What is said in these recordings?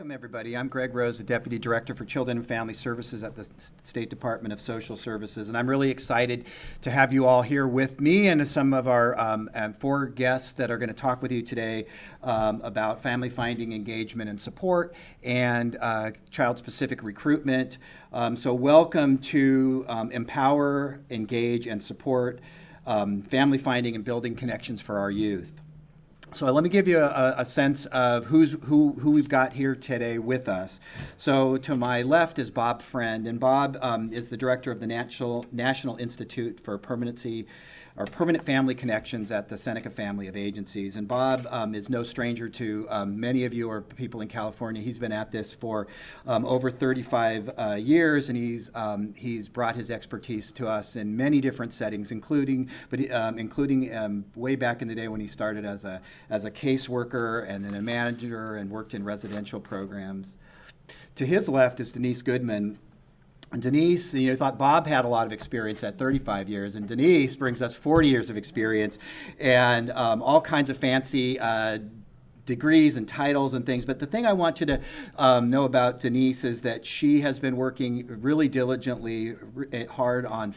Welcome, everybody. I'm Greg Rose, the Deputy Director for Children and Family Services at the State Department of Social Services, and I'm really excited to have you all here with me and some of our four guests that are going to talk with you today about family finding, engagement, and support, and child-specific recruitment. So welcome to Empower, Engage, and Support Family Finding and Building Connections for Our Youth. So let me give you a sense of who we've got here today with us. So to my left is Bob Friend, and Bob is the director of the National Institute for Permanent Family Connections at the Seneca Family of Agencies. And Bob is no stranger to many of you or people in California. He's been at this for over 35 years, and he's brought his expertise to us in many different settings, including way back in the day when he started as a caseworker and then a manager and worked in residential programs. To his left is Denise Goodman. And Denise, thought Bob had a lot of experience at 35 years, and Denise brings us 40 years of experience and all kinds of fancy degrees and titles and things. But the thing I want you to know about Denise is that she has been working really diligently hard on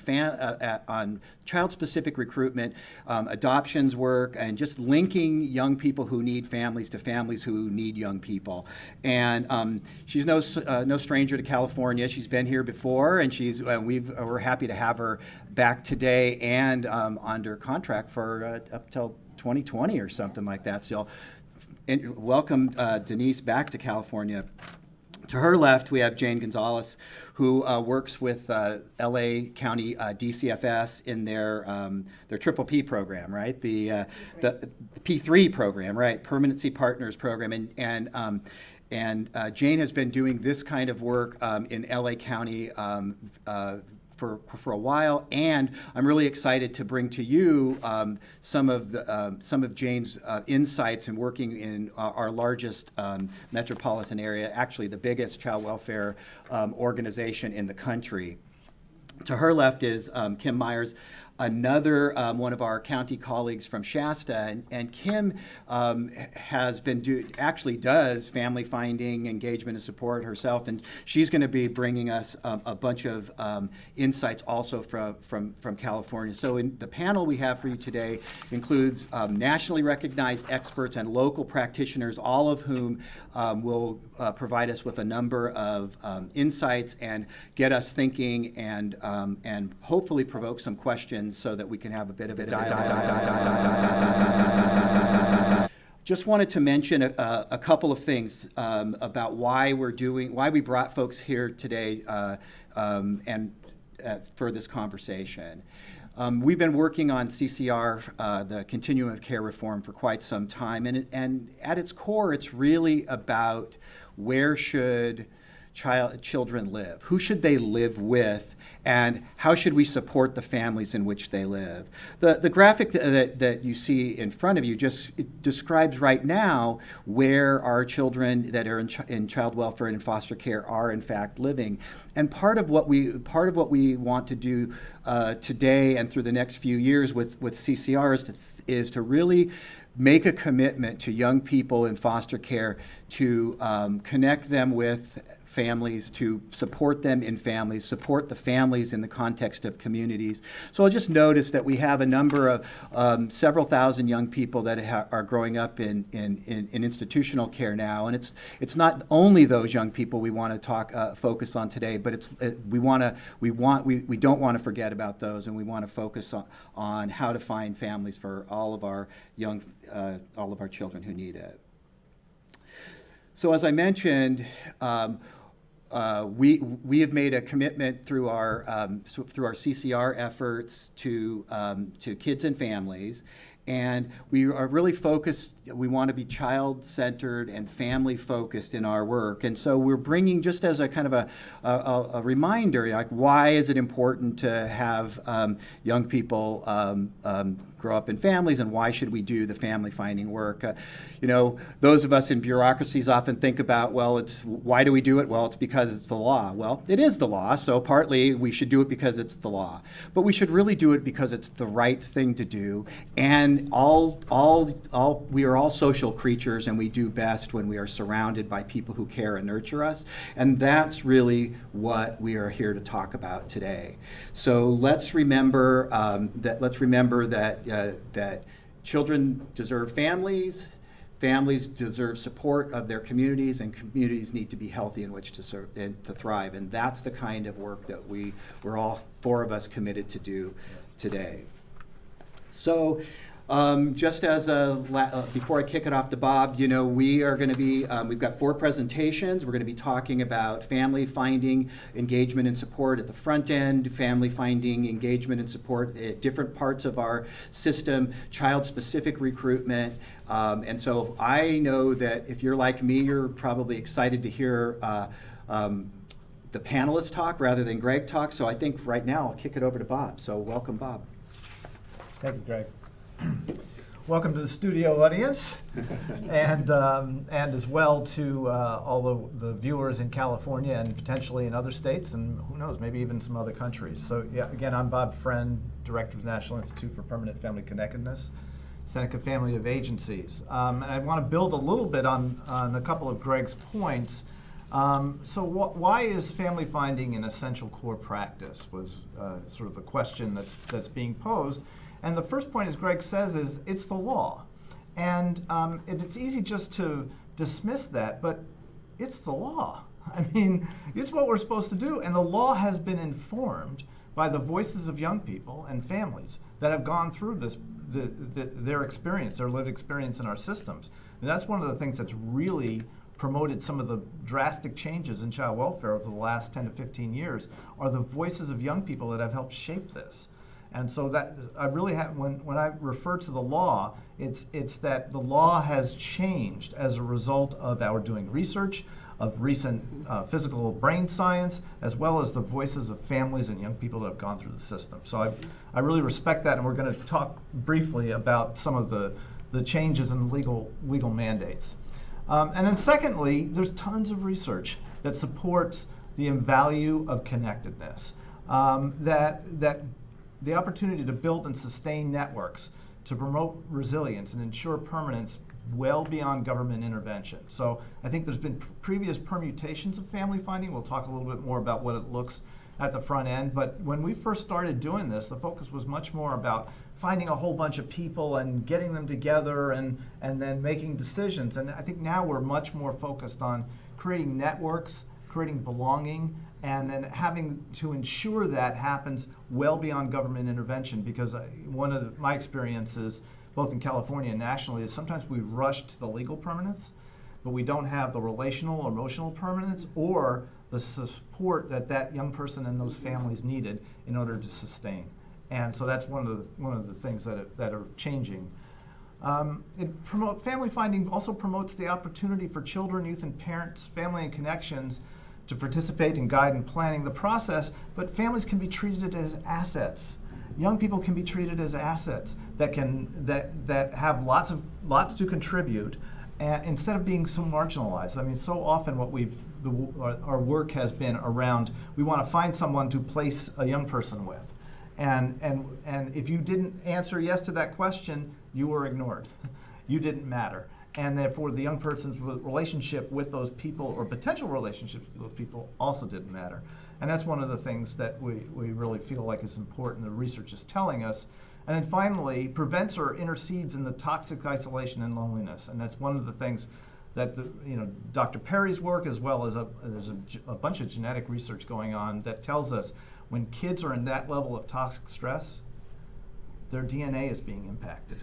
child-specific recruitment, adoptions work, and just linking young people who need families to families who need young people. And she's no stranger to California. She's been here before, and we're happy to have her back today and under contract for up till 2020 or something like that. So welcome Denise back to California. To her left, we have Jane Gonzalez, who works with LA County DCFS in their Triple P program, right? The P3 program, right? Permanency Partners program, and Jane has been doing this kind of work in LA County for a while, and I'm really excited to bring to you some of Jane's insights in working in our largest metropolitan area, actually the biggest child welfare organization in the country. To her left is Kim Myers, another one of our county colleagues from Shasta, and Kim has been actually does family finding, engagement, and support herself, and she's going to be bringing us a bunch of insights also from California. So in the panel we have for you today includes nationally recognized experts and local practitioners, all of whom will provide us with a number of insights and get us thinking and hopefully provoke some questions so that we can have a bit of a dialogue. Just wanted to mention a couple of things about why we brought folks here today for this conversation. We've been working on CCR, the Continuum of Care Reform, for quite some time, and at its core, it's really about where should children live? Who should they live with? And how should we support the families in which they live? The graphic that you see in front of you it describes right now where our children that are in child welfare and in foster care are in fact living. And part of what we want to do today and through the next few years with CCR is to really make a commitment to young people in foster care to connect them with families, to support them in families, support the families in the context of communities. So I'll just notice that we have a number of several thousand young people that are growing up in institutional care now, and it's not only those young people we want to focus on today, but we don't want to forget about those, and we want to focus on how to find families for all of our children who need it. So as I mentioned, we have made a commitment through our CCR efforts to kids and families, and we are really focused. We want to be child-centered and family-focused in our work, and so we're bringing, just as a kind of a reminder, like, why is it important to have young people grow up in families, and why should we do the family finding work? Those of us in bureaucracies often think about, why do we do it? Well, it's because it's the law. Well, it is the law, so partly we should do it because it's the law. But we should really do it because it's the right thing to do, and again, we are all social creatures, and we do best when we are surrounded by people who care and nurture us. And that's really what we are here to talk about today. So let's remember that children deserve families. Families deserve support of their communities, and communities need to be healthy in which to serve and to thrive. And that's the kind of work that we're all four of us committed to do today. So just as before I kick it off to Bob, we are going to be, we've got 4 presentations. We're going to be talking about family finding engagement and support at the front end, family finding engagement and support at different parts of our system, child-specific recruitment. And so I know that if you're like me, you're probably excited to hear the panelists talk rather than Greg talk. So I think right now I'll kick it over to Bob. So welcome, Bob. Thank you, Greg. Welcome to the studio audience, and as well to all the viewers in California and potentially in other states, and who knows, maybe even some other countries. So yeah, again, I'm Bob Friend, Director of the National Institute for Permanent Family Connectedness, Seneca Family of Agencies. And I want to build a little bit on a couple of Greg's points. So why is family finding an essential core practice was sort of the question that's being posed. And the first point, as Greg says, is it's the law. And it's easy just to dismiss that, but it's the law. I mean, it's what we're supposed to do. And the law has been informed by the voices of young people and families that have gone through their experience, their lived experience in our systems. And that's one of the things that's really promoted some of the drastic changes in child welfare over the last 10 to 15 years are the voices of young people that have helped shape this. And so that I really have, when I refer to the law, it's that the law has changed as a result of our doing research, of recent physical brain science, as well as the voices of families and young people that have gone through the system. So I really respect that, and we're going to talk briefly about some of the changes in legal mandates. And then secondly, there's tons of research that supports the value of connectedness, that the opportunity to build and sustain networks, to promote resilience and ensure permanence well beyond government intervention. So I think there's been previous permutations of family finding. We'll talk a little bit more about what it looks at the front end. But when we first started doing this, the focus was much more about finding a whole bunch of people and getting them together and then making decisions. And I think now we're much more focused on creating networks, creating belonging, and then having to ensure that happens well beyond government intervention, because one of my experiences, both in California and nationally, is sometimes we rush to the legal permanence, but we don't have the relational or emotional permanence or the support that young person and those families needed in order to sustain. And so that's one of the things that are changing. Family finding also promotes the opportunity for children, youth, and parents, family and connections to participate in guide and planning the process, but families can be treated as assets. Young people can be treated as assets that have lots to contribute, and instead of being so marginalized. I mean, so often our work has been around, we want to find someone to place a young person with, and if you didn't answer yes to that question, you were ignored. You didn't matter. And therefore, the young person's relationship with those people, or potential relationships with those people, also didn't matter. And that's one of the things that we really feel like is important, the research is telling us. And then finally, prevents or intercedes in the toxic isolation and loneliness. And that's one of the things that Dr. Perry's work, as well as there's a bunch of genetic research going on that tells us when kids are in that level of toxic stress, their DNA is being impacted.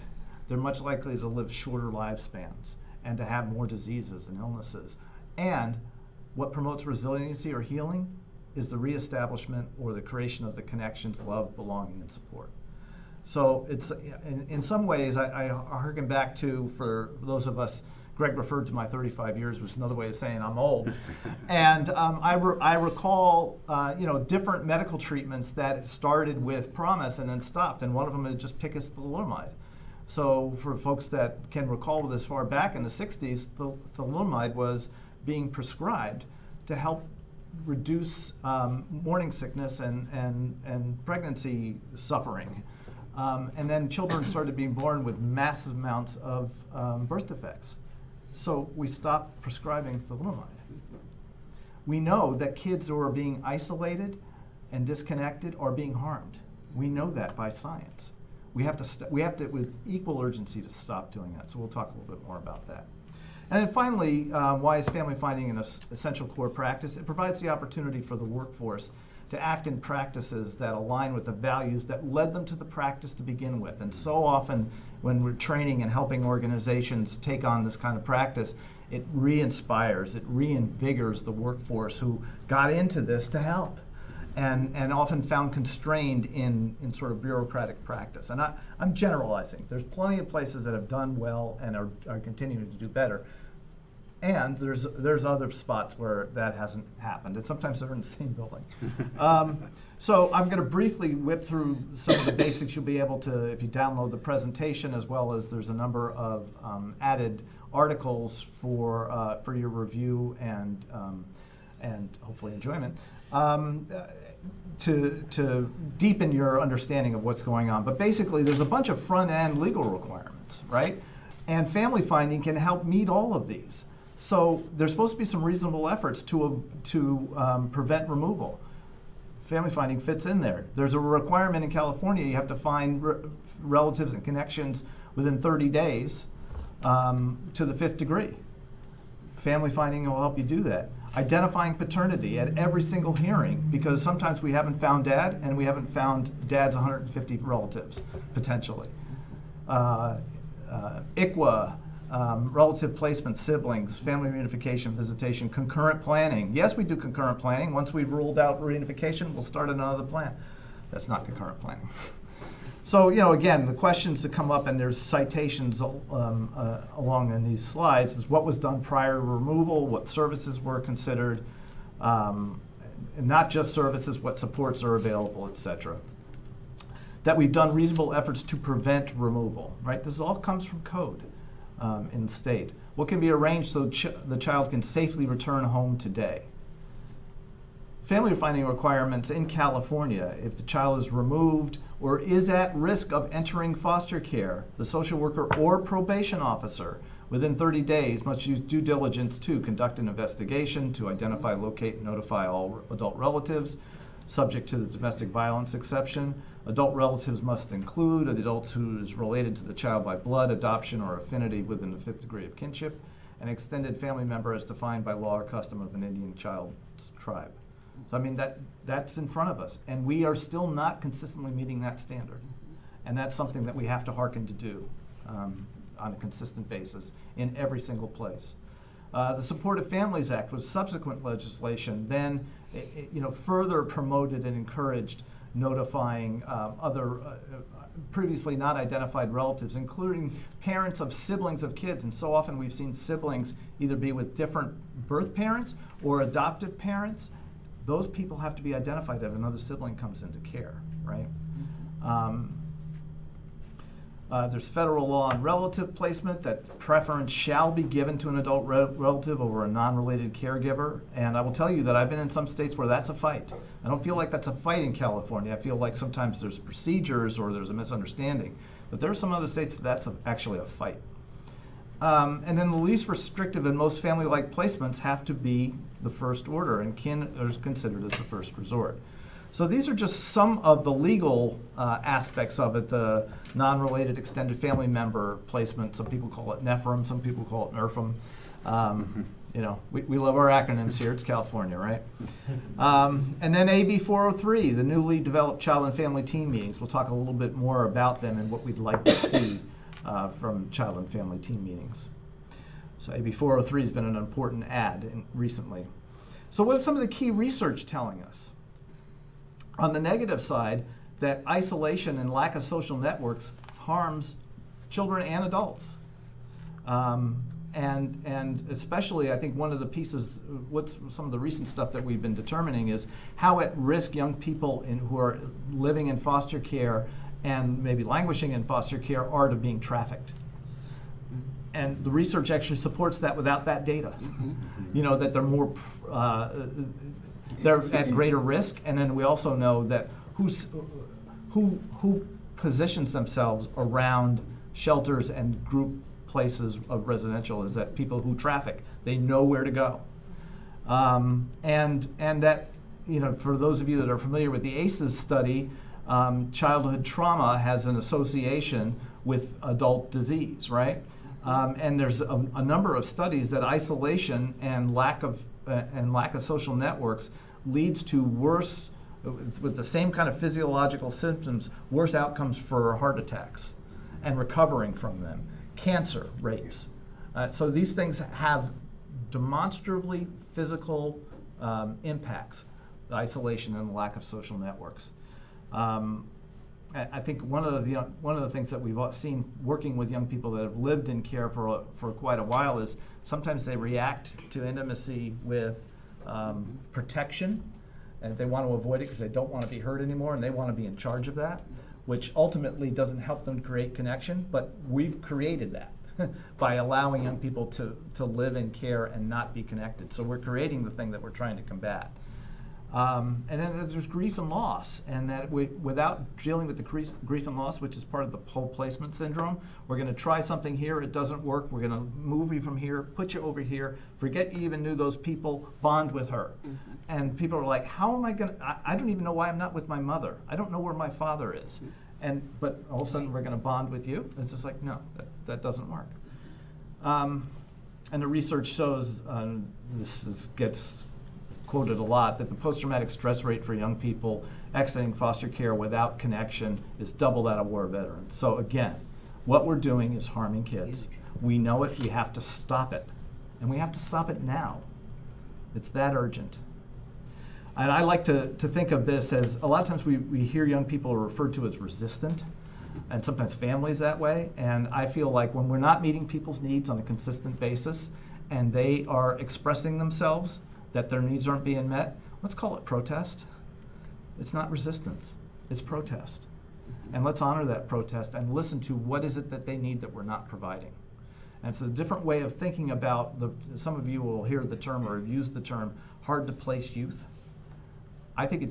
They're much likely to live shorter lifespans and to have more diseases and illnesses. And what promotes resiliency or healing is the reestablishment or the creation of the connections, love, belonging, and support. So it's in some ways, I harken back to, for those of us, Greg referred to my 35 years, which is another way of saying I'm old. And I recall different medical treatments that started with promise and then stopped. And one of them is just thalidomide. So for folks that can recall this far back in the 60s, thalidomide was being prescribed to help reduce morning sickness and pregnancy suffering. And then children started being born with massive amounts of birth defects. So we stopped prescribing thalidomide. We know that kids who are being isolated and disconnected are being harmed. We know that by science. We have to, with equal urgency, to stop doing that. So we'll talk a little bit more about that. And then finally, why is family finding an essential core practice? It provides the opportunity for the workforce to act in practices that align with the values that led them to the practice to begin with. And so often when we're training and helping organizations take on this kind of practice, it re-inspires, it reinvigorates the workforce who got into this to help and often found constrained in sort of bureaucratic practice. And I'm generalizing. There's plenty of places that have done well and are continuing to do better. And there's other spots where that hasn't happened, and sometimes they're in the same building. So I'm going to briefly whip through some of the basics. You'll be able to, if you download the presentation, as well as there's a number of added articles for your review and hopefully enjoyment, to deepen your understanding of what's going on. But basically, there's a bunch of front-end legal requirements, right? And family finding can help meet all of these. So there's supposed to be some reasonable efforts to prevent removal. Family finding fits in there. There's a requirement in California, you have to find relatives and connections within 30 days to the 5th degree. Family finding will help you do that. Identifying paternity at every single hearing, because sometimes we haven't found dad and we haven't found dad's 150 relatives, potentially. ICWA, relative placement, siblings, family reunification, visitation, concurrent planning. Yes, we do concurrent planning. Once we've ruled out reunification, we'll start another plan. That's not concurrent planning. So, again, the questions that come up, and there's citations along in these slides, is what was done prior to removal, what services were considered, and not just services, what supports are available, et cetera. That we've done reasonable efforts to prevent removal, right? This all comes from code in the state. What can be arranged so the child can safely return home today? Family finding requirements in California: if the child is removed or is at risk of entering foster care, the social worker or probation officer within 30 days must use due diligence to conduct an investigation to identify, locate, and notify all adult relatives, subject to the domestic violence exception. Adult relatives must include adults who is related to the child by blood, adoption, or affinity within the 5th degree of kinship, an extended family member as defined by law or custom of an Indian child's tribe. So I mean, that's in front of us, and we are still not consistently meeting that standard. And that's something that we have to hearken to do on a consistent basis in every single place. The Supportive Families Act was subsequent legislation, then further promoted and encouraged notifying other previously not identified relatives, including parents of siblings of kids. And so often we've seen siblings either be with different birth parents or adoptive parents. Those people have to be identified if another sibling comes into care, right? There's federal law on relative placement, that preference shall be given to an adult relative over a non-related caregiver. And I will tell you that I've been in some states where that's a fight. I don't feel like that's a fight in California. I feel like sometimes there's procedures or there's a misunderstanding. But there are some other states that's actually a fight. And then the least restrictive and most family-like placements have to be the first order, and kin is considered as the first resort. So these are just some of the legal aspects of it, the non-related extended family member placement. Some people call it NEFRM, some people call it NERFM. We love our acronyms here. It's California, right? And then AB 403, the newly developed child and family team meetings. We'll talk a little bit more about them and what we'd like to see from child and family team meetings. So AB 403 has been an important add recently. So what is some of the key research telling us? On the negative side, that isolation and lack of social networks harms children and adults. And especially, I think one of the pieces, what's some of the recent stuff that we've been determining is how at risk young people who are living in foster care and maybe languishing in foster care are to being trafficked. And the research actually supports that without that data. That they're more, they're at greater risk. And then we also know that who positions themselves around shelters and group places of residential is that people who traffic, they know where to go. And that, for those of you that are familiar with the ACEs study, childhood trauma has an association with adult disease, right? And there's a number of studies that isolation and lack of social networks leads to worse, with the same kind of physiological symptoms, worse outcomes for heart attacks and recovering from them, cancer rates. So these things have demonstrably physical impacts, the isolation and the lack of social networks. I think one of the things that we've seen working with young people that have lived in care for quite a while is sometimes they react to intimacy with protection, and they want to avoid it because they don't want to be hurt anymore, and they want to be in charge of that, which ultimately doesn't help them create connection. But we've created that by allowing young people to live in care and not be connected. So we're creating the thing that we're trying to combat. And then there's grief and loss, and that without dealing with the grief and loss, which is part of the whole placement syndrome, we're going to try something here, it doesn't work, we're going to move you from here, put you over here, forget you even knew those people, bond with her. Mm-hmm. And people are like, how am I going to, I don't even know why I'm not with my mother. I don't know where my father is. Mm-hmm. But all of a sudden we're going to bond with you. It's just like, no, that doesn't work. And the research shows, gets quoted a lot, that the post-traumatic stress rate for young people exiting foster care without connection is double that of war veterans. So again, what we're doing is harming kids. We know it, we have to stop it. And we have to stop it now. It's that urgent. And I like to think of this as, a lot of times we hear young people are referred to as resistant, and sometimes families that way. And I feel like when we're not meeting people's needs on a consistent basis, and they are expressing themselves, that their needs aren't being met, let's call it protest. It's not resistance, it's protest. And let's honor that protest and listen to what is it that they need that we're not providing. And it's a different way of thinking about, some of you will hear the term or have used the term hard to place youth. I think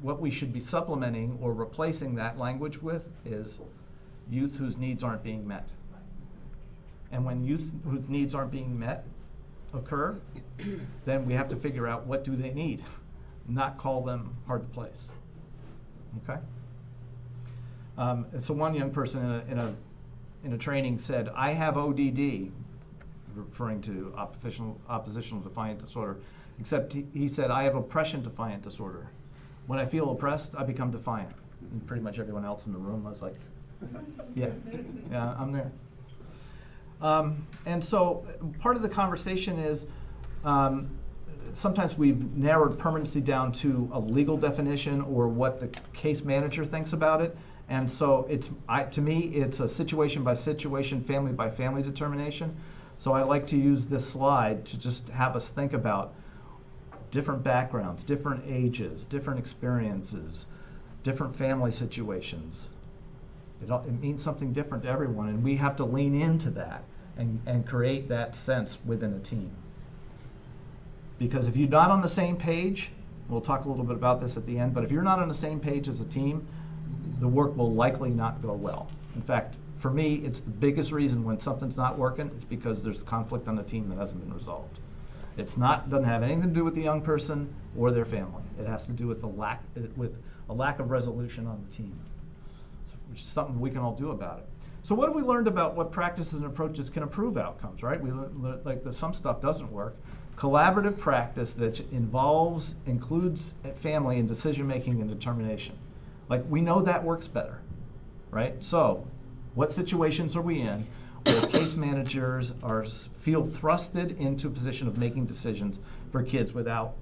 what we should be supplementing or replacing that language with is youth whose needs aren't being met. And when youth whose needs aren't being met occur, then we have to figure out what do they need, not call them hard to place. Okay? So one young person in a training said, I have ODD, referring to oppositional defiant disorder, except he said, I have oppression defiant disorder. When I feel oppressed, I become defiant. And pretty much everyone else in the room was like, yeah, I'm there. And so part of the conversation is sometimes we've narrowed permanency down to a legal definition or what the case manager thinks about it. And so to me, it's a situation by situation, family by family determination. So I like to use this slide to just have us think about different backgrounds, different ages, different experiences, different family situations. It means something different to everyone, and we have to lean into that and create that sense within a team. Because if you're not on the same page, we'll talk a little bit about this at the end, but if you're not on the same page as a team, the work will likely not go well. In fact, for me, it's the biggest reason when something's not working, it's because there's conflict on the team that hasn't been resolved. Doesn't have anything to do with the young person or their family. It has to do with a lack of resolution on the team, which is something we can all do about it. So what have we learned about what practices and approaches can improve outcomes, right? We learned, like some stuff doesn't work. Collaborative practice that includes family in decision-making and determination. Like, we know that works better, right? So what situations are we in where case managers feel thrusted into a position of making decisions for kids without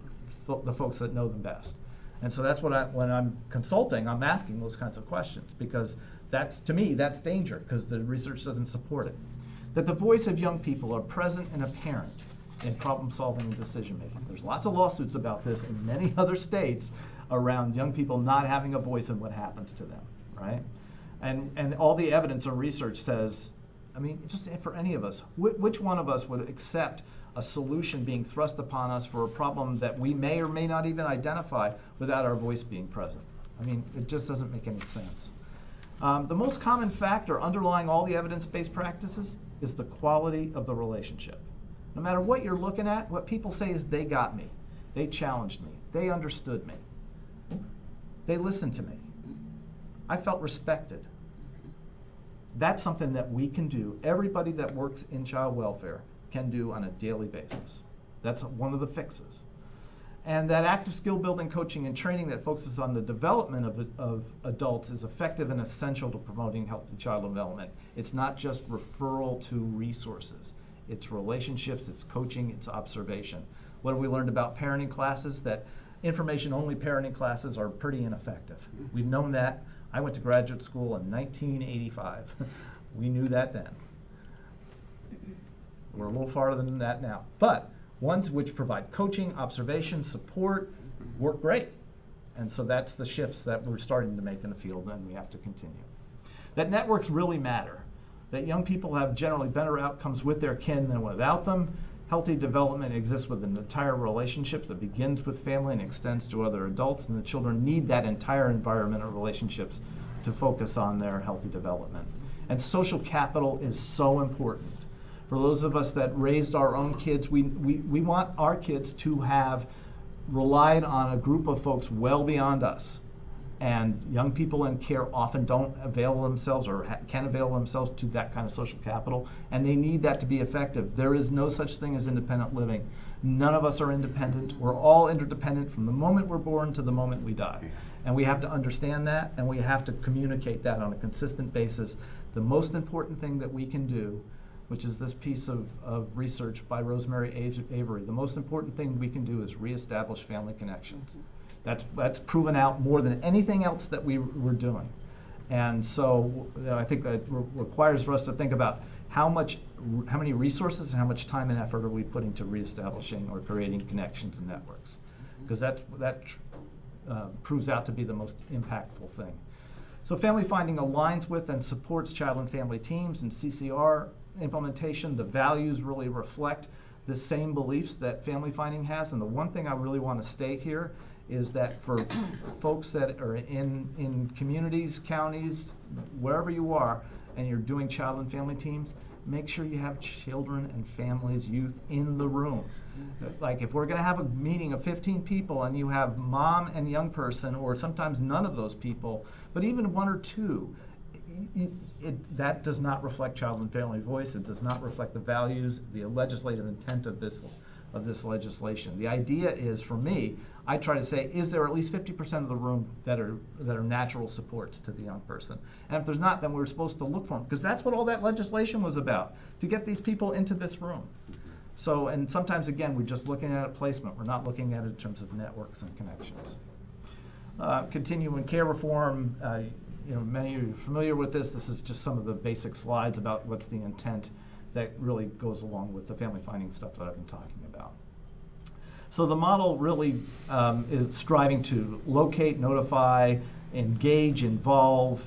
the folks that know them best? And so that's when I'm consulting, I'm asking those kinds of questions, because to me, that's danger, because the research doesn't support it. That the voice of young people are present and apparent in problem solving and decision making. There's lots of lawsuits about this in many other states around young people not having a voice in what happens to them, right? And all the evidence or research says, I mean, just for any of us, which one of us would accept a solution being thrust upon us for a problem that we may or may not even identify without our voice being present? I mean, it just doesn't make any sense. The most common factor underlying all the evidence-based practices is the quality of the relationship. No matter what you're looking at, what people say is they got me, they challenged me, they understood me, they listened to me, I felt respected. That's something that we can do, everybody that works in child welfare can do on a daily basis. That's one of the fixes. And that active skill building, coaching, and training that focuses on the development of adults is effective and essential to promoting healthy child development. It's not just referral to resources. It's relationships, it's coaching, it's observation. What have we learned about parenting classes? That information-only parenting classes are pretty ineffective. We've known that. I went to graduate school in 1985. We knew that then. We're a little farther than that now. But ones which provide coaching, observation, support, work great. And so that's the shifts that we're starting to make in the field, and we have to continue. That networks really matter. That young people have generally better outcomes with their kin than without them. Healthy development exists with an entire relationship that begins with family and extends to other adults, and the children need that entire environment of relationships to focus on their healthy development. And social capital is so important. For those of us that raised our own kids, we want our kids to have relied on a group of folks well beyond us. And young people in care often don't avail themselves or can't avail themselves to that kind of social capital, and they need that to be effective. There is no such thing as independent living. None of us are independent. We're all interdependent from the moment we're born to the moment we die. And we have to understand that, and we have to communicate that on a consistent basis. The most important thing that we can do, which is this piece of research by Rosemary Avery, the most important thing we can do is reestablish family connections. That's proven out more than anything else that we're doing. And so I think that requires for us to think about how many resources and how much time and effort are we putting to reestablishing or creating connections and networks. Because that proves out to be the most impactful thing. So family finding aligns with and supports child and family teams, and CCR implementation, the values really reflect the same beliefs that family finding has. And the one thing I really want to state here is that for folks that are in communities, counties, wherever you are, and you're doing child and family teams, make sure you have children and families, youth in the room. Like if we're going to have a meeting of 15 people and you have mom and young person, or sometimes none of those people, but even one or two, that does not reflect child and family voice. It does not reflect the values, the legislative intent of this legislation. The idea is, for me, I try to say, is there at least 50% of the room that are natural supports to the young person? And if there's not, then we're supposed to look for them, because that's what all that legislation was about, to get these people into this room. So, and sometimes, again, we're just looking at a placement. We're not looking at it in terms of networks and connections. Continuum care reform, many of you are familiar with this. This is just some of the basic slides about what's the intent that really goes along with the family finding stuff that I've been talking about. So the model really is striving to locate, notify, engage, involve,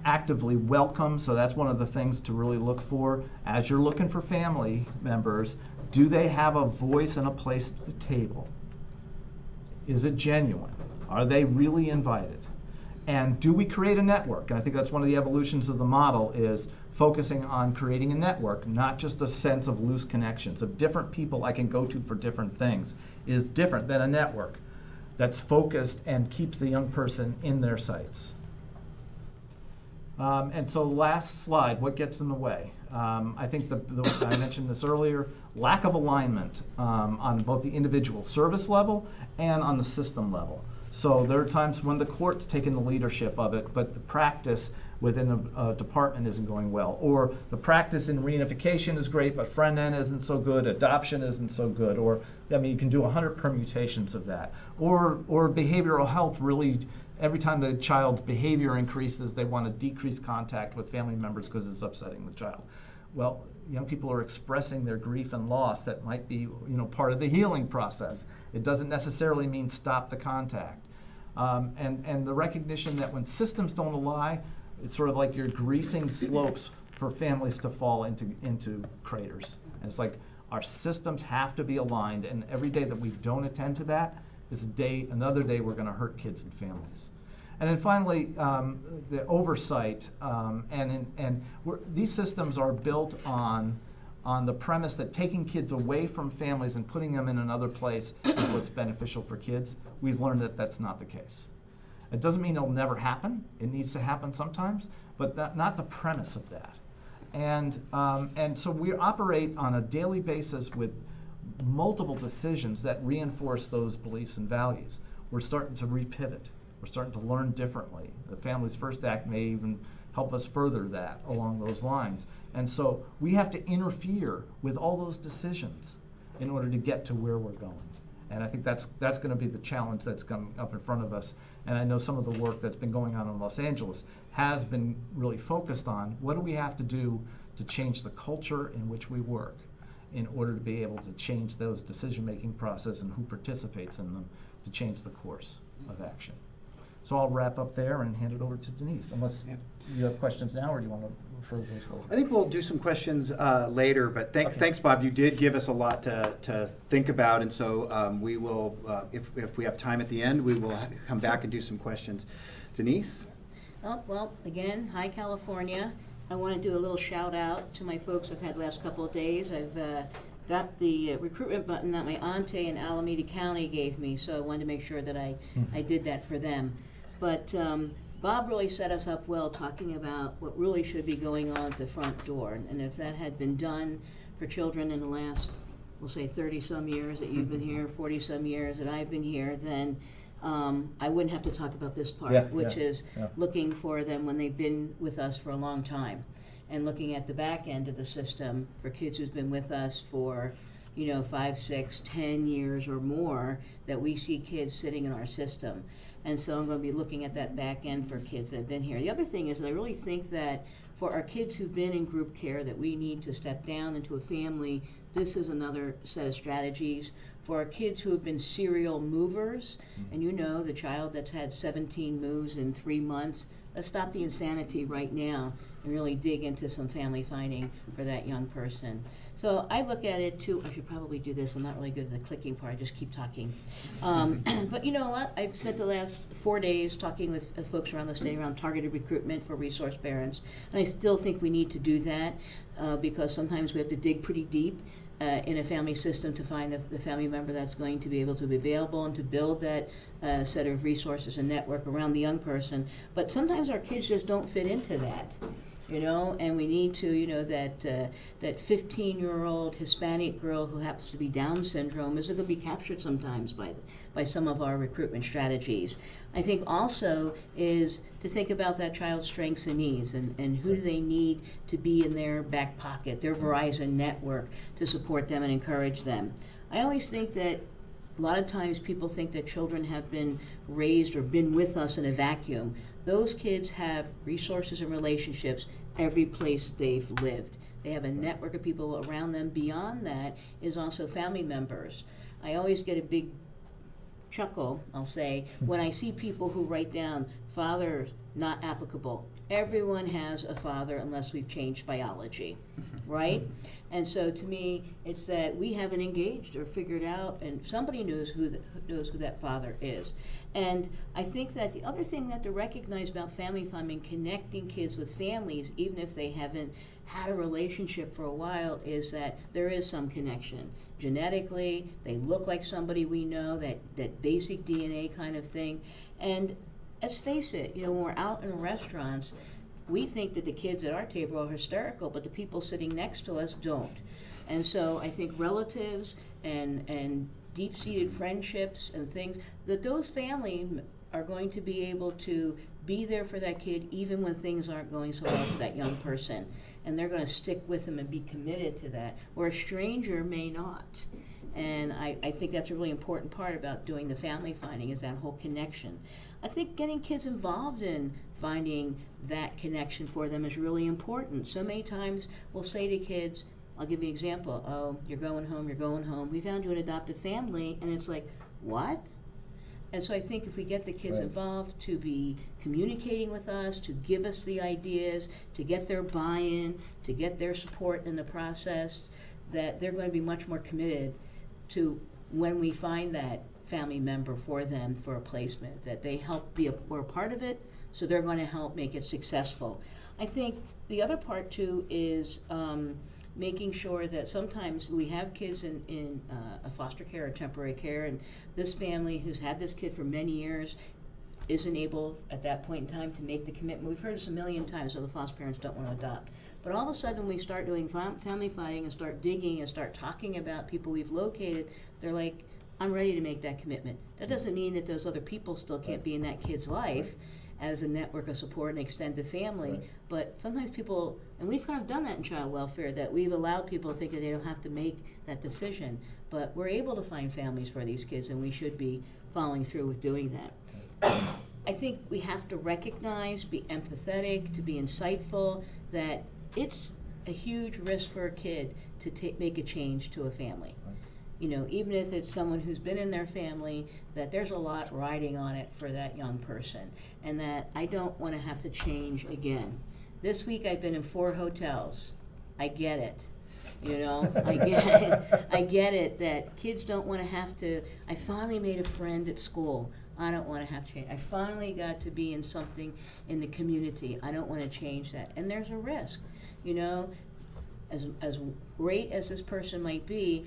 actively welcome. So that's one of the things to really look for. As you're looking for family members, do they have a voice and a place at the table? Is it genuine? Are they really invited? And do we create a network? And I think that's one of the evolutions of the model, is focusing on creating a network, not just a sense of loose connections of different people I can go to for different things, is different than a network that's focused and keeps the young person in their sights. And so last slide, what gets in the way? I think I mentioned this earlier, lack of alignment on both the individual service level and on the system level. So there are times when the court's taking the leadership of it, but the practice within a department isn't going well. Or the practice in reunification is great, but friend end isn't so good, adoption isn't so good. Or, I mean, you can do 100 permutations of that. Or behavioral health really, every time the child's behavior increases, they want to decrease contact with family members because it's upsetting the child. Well, young people are expressing their grief and loss that might be, part of the healing process. It doesn't necessarily mean stop the contact. And the recognition that when systems don't align, it's sort of like you're greasing slopes for families to fall into craters. And it's like our systems have to be aligned, and every day that we don't attend to that is another day we're going to hurt kids and families. And then finally, the oversight, these systems are built on the premise that taking kids away from families and putting them in another place is what's beneficial for kids. We've learned that that's not the case. It doesn't mean it'll never happen. It needs to happen sometimes, but not the premise of that. And so we operate on a daily basis with multiple decisions that reinforce those beliefs and values. We're starting to repivot. We're starting to learn differently. The Families First Act may even help us further that along those lines. And so we have to interfere with all those decisions in order to get to where we're going. And I think that's going to be the challenge that's coming up in front of us. And I know some of the work that's been going on in Los Angeles has been really focused on what do we have to do to change the culture in which we work in order to be able to change those decision-making process and who participates in them to change the course of action. So I'll wrap up there and hand it over to Denise, unless you have questions now, or do you want to refer those later? I think we'll do some questions later, but thanks, Bob. You did give us a lot to think about, and so we will, if we have time at the end, we will come back and do some questions. Denise? Oh, well, again, hi, California. I want to do a little shout out to my folks I've had the last couple of days. I've got the recruitment button that my auntie in Alameda County gave me, so I wanted to make sure that I did that for them. But Bob really set us up well talking about what really should be going on at the front door. And if that had been done for children in the last, we'll say 30-some years that you've been here, 40-some years that I've been here, then I wouldn't have to talk about this part, which is looking for them when they've been with us for a long time, and looking at the back end of the system for kids who's been with us for 5, 6, 10 years or more, that we see kids sitting in our system. And so I'm going to be looking at that back end for kids that have been here. The other thing is that I really think that for our kids who've been in group care that we need to step down into a family, this is another set of strategies. For our kids who have been serial movers, and the child that's had 17 moves in 3 months, let's stop the insanity right now and really dig into some family finding for that young person. So I look at it too, I should probably do this, I'm not really good at the clicking part, I just keep talking. But a lot, I've spent the last 4 days talking with folks around the state around targeted recruitment for resource parents. And I still think we need to do that because sometimes we have to dig pretty deep in a family system to find the family member that's going to be able to be available and to build that set of resources and network around the young person. But sometimes our kids just don't fit into that. And we need to, that 15-year-old Hispanic girl who happens to be Down syndrome is going to be captured sometimes by some of our recruitment strategies. I think also is to think about that child's strengths and needs and who do they need to be in their back pocket, their Verizon network to support them and encourage them. I always think that a lot of times people think that children have been raised or been with us in a vacuum. Those kids have resources and relationships every place they've lived. They have a network of people around them. Beyond that is also family members. I always get a big chuckle, I'll say, when I see people who write down, father not applicable. Everyone has a father unless we've changed biology, right? And so to me, it's that we haven't engaged or figured out, and somebody knows who that father is. And I think that the other thing that to recognize about family funding, connecting kids with families, even if they haven't had a relationship for a while, is that there is some connection. Genetically, they look like somebody we know, that basic DNA kind of thing. And let's face it, when we're out in restaurants, we think that the kids at our table are hysterical, but the people sitting next to us don't. And so I think relatives and deep-seated friendships and things, that those families are going to be able to be there for that kid even when things aren't going so well for that young person. And they're going to stick with them and be committed to that, where a stranger may not. And I think that's a really important part about doing the family finding, is that whole connection. I think getting kids involved in finding that connection for them is really important. So many times we'll say to kids, I'll give you an example, oh, you're going home, we found you an adoptive family, and it's like, what? And so I think if we get the kids involved to be communicating with us, to give us the ideas, to get their buy-in, to get their support in the process, that they're going to be much more committed to when we find that family member for them for a placement, that they help be we're a part of it, so they're going to help make it successful. I think the other part too is making sure that sometimes we have kids in a foster care or temporary care, and this family who's had this kid for many years isn't able at that point in time to make the commitment. We've heard this a million times, so the foster parents don't want to adopt. But all of a sudden, when we start doing family fighting and start digging and start talking about people we've located, they're like, I'm ready to make that commitment. That doesn't mean that those other people still can't be in that kid's life as a network of support and extended family. Right. But sometimes people, and we've kind of done that in child welfare, that we've allowed people to think that they don't have to make that decision. But we're able to find families for these kids, and we should be following through with doing that. I think we have to recognize, be empathetic, to be insightful, that it's a huge risk for a kid to make a change to a family. Right. You know, even if it's someone who's been in their family, that there's a lot riding on it for that young person, and that I don't want to have to change again. This week I've been in 4 hotels. I get it. You know, I get it that kids don't want to have to. I finally made a friend at school. I don't want to have to change. I finally got to be in something in the community. I don't want to change that. And there's a risk, you know, as great as this person might be,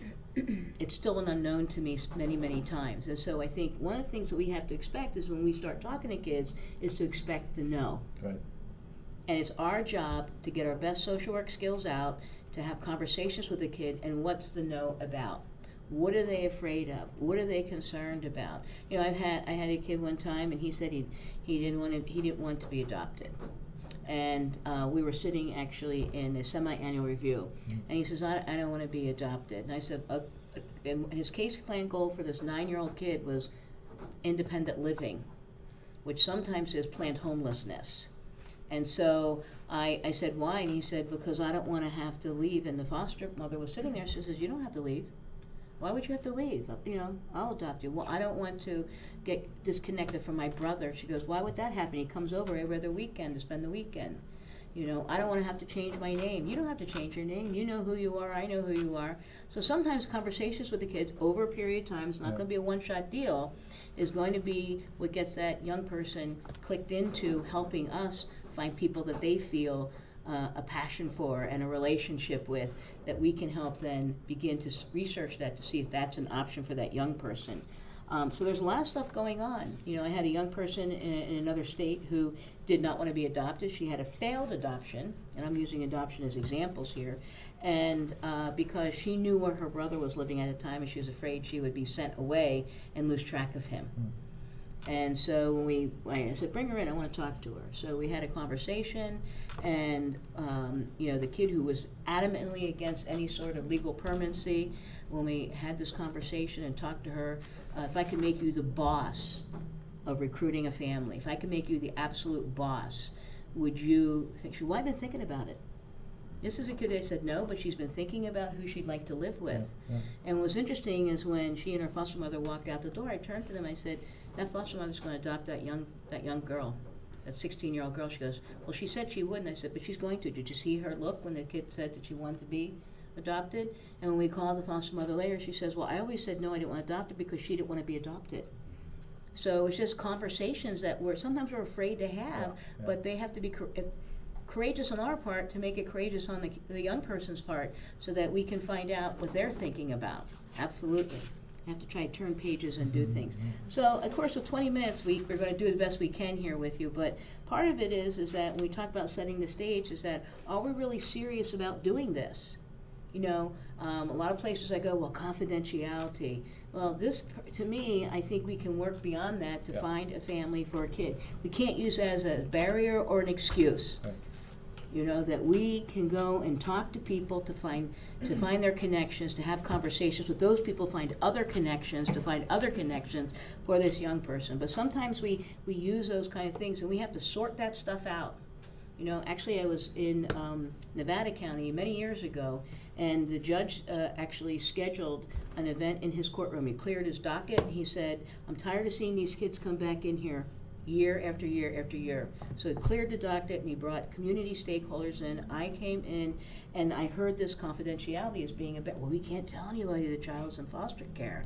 it's still an unknown to me many, many times. And so I think one of the things that we have to expect is when we start talking to kids is to expect to know. Right. And it's our job to get our best social work skills out, to have conversations with the kid, and what's the know about. What are they afraid of? What are they concerned about? You know, I had a kid one time, and he said he didn't want to be adopted, and we were sitting actually in a semi-annual review, and he says, I don't want to be adopted. And I said, and his case plan goal for this 9-year-old kid was independent living, which sometimes is planned homelessness. And so I said, why? And he said, because I don't want to have to leave. And the foster mother was sitting there. She says, you don't have to leave. Why would you have to leave? You know, I'll adopt you. Well, I don't want to get disconnected from my brother. She goes, why would that happen? He comes over every other weekend to spend the weekend. You know, I don't want to have to change my name. You don't have to change your name. You know who you are. I know who you are. So sometimes conversations with the kids over a period of time, it's not going to be a one-shot deal, is going to be what gets that young person clicked into helping us find people that they feel a passion for and a relationship with, that we can help then begin to research that to see if that's an option for that young person. So there's a lot of stuff going on. You know, I had a young person in another state who did not want to be adopted. She had a failed adoption, and I'm using adoption as examples here, and because she knew where her brother was living at the time, and she was afraid she would be sent away and lose track of him. And so I said, bring her in, I want to talk to her. So we had a conversation, and you know, the kid who was adamantly against any sort of legal permanency, when we had this conversation and talked to her, if I could make you the boss of recruiting a family, if I could make you the absolute boss, would you think? She, well, I've been thinking about it. This is a kid that said no, but she's been thinking about who she'd like to live with. Yeah. And what was interesting is when she and her foster mother walked out the door, I turned to them, I said, that foster mother's going to adopt that young girl, that 16-year-old girl. She goes, well, she said she wouldn't. I said, but she's going to. Did you see her look when the kid said that she wanted to be adopted? And when we called the foster mother later, she says, well, I always said no, I didn't want to adopt her because she didn't want to be adopted. So it's just conversations that sometimes we're afraid to have, but they have to be courageous on our part to make it courageous on the young person's part, so that we can find out what they're thinking about. Absolutely. I have to try to turn pages and do things. So, of course, with 20 minutes, we're going to do the best we can here with you, but part of it is that when we talk about setting the stage, is that are we really serious about doing this? You know, a lot of places I go, well, confidentiality. Well, this, to me, I think we can work beyond that to find a family for a kid. We can't use it as a barrier or an excuse. Right. You know, that we can go and talk to people to find their connections, to have conversations with those people, find other connections, to find other connections for this young person. But sometimes we use those kind of things, and we have to sort that stuff out. You know, actually I was in Nevada County many years ago, and the judge actually scheduled an event in his courtroom. He cleared his docket, and he said, I'm tired of seeing these kids come back in here year after year after year. So he cleared the docket, and he brought community stakeholders in. I came in, and I heard this confidentiality as being well, we can't tell anybody the child's in foster care.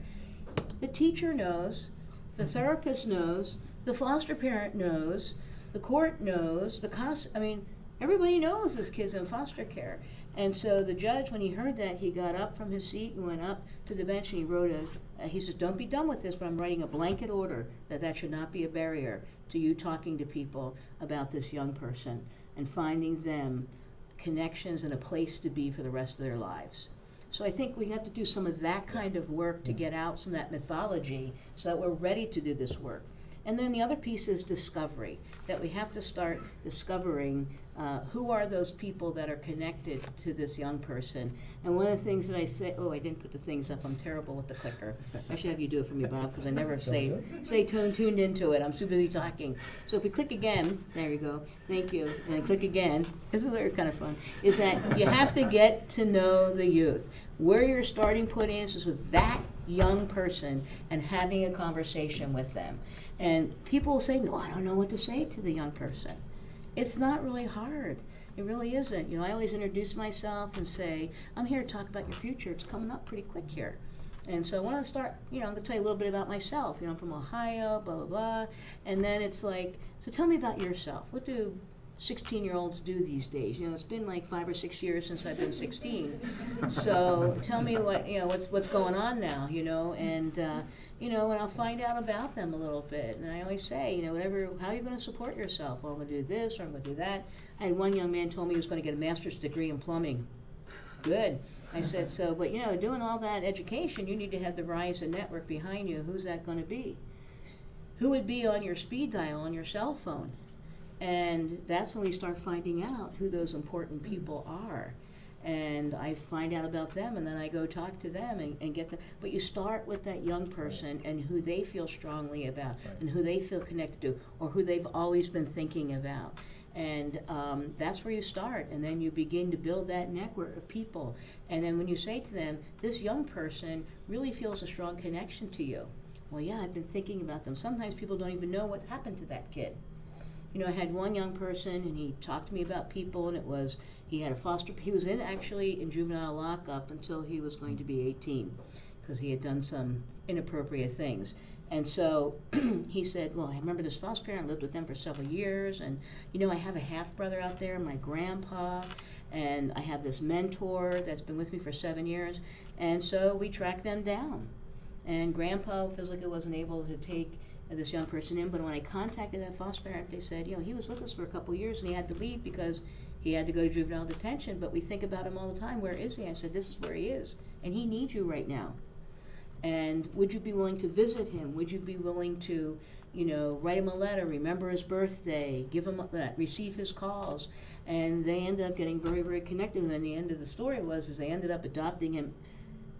The teacher knows, the therapist knows, the foster parent knows, the court knows, everybody knows this kid's in foster care. And so the judge, when he heard that, he got up from his seat and went up to the bench and he wrote he says, don't be done with this, but I'm writing a blanket order that should not be a barrier to you talking to people about this young person and finding them connections and a place to be for the rest of their lives. So I think we have to do some of that kind of work to get out some of that mythology so that we're ready to do this work. And then the other piece is discovery, that we have to start discovering who are those people that are connected to this young person. And one of the things that I say, I didn't put the things up, I'm terrible with the clicker. I should have you do it for me, Bob, because I never stay tuned into it, I'm too busy talking. So if we click again, there you go, thank you, and I click again, this is kind of fun, is that you have to get to know the youth. Where your starting point is with that young person and having a conversation with them. And people will say, no, I don't know what to say to the young person. It's not really hard. It really isn't. I always introduce myself and say, I'm here to talk about your future. It's coming up pretty quick here. And so I want to start, I'm going to tell you a little bit about myself. I'm from Ohio, blah, blah, blah. And then it's like, so tell me about yourself. What do 16-year-olds do these days? It's been like 5 or 6 years since I've been 16. So tell me what's going on now, and I'll find out about them a little bit. And I always say, how are you going to support yourself? Well, I'm going to do this or I'm going to do that. I had one young man told me he was going to get a master's degree in plumbing. Good. I said, but doing all that education, you need to have the Verizon network behind you. Who's that going to be? Who would be on your speed dial on your cell phone? And that's when we start finding out who those important people are. And I find out about them, and then I go talk to them and get them. But you start with that young person and who they feel strongly about and who they feel connected to or who they've always been thinking about. And that's where you start. And then you begin to build that network of people. And then when you say to them, this young person really feels a strong connection to you. Well, yeah, I've been thinking about them. Sometimes people don't even know what happened to that kid. I had one young person, and he talked to me about people, and he was actually in juvenile lockup until he was going to be 18, because he had done some inappropriate things. And so he said, well, I remember this foster parent, lived with them for several years, and I have a half-brother out there, my grandpa, and I have this mentor that's been with me for 7 years, and so we tracked them down. And grandpa physically wasn't able to take this young person in, but when I contacted that foster parent, they said, he was with us for a couple of years and he had to leave because he had to go to juvenile detention, but we think about him all the time. Where is he? I said, this is where he is, and he needs you right now. And would you be willing to visit him? Would you be willing to, write him a letter, remember his birthday, give him receive his calls? And they ended up getting very, very connected, and then the end of the story is they ended up adopting him.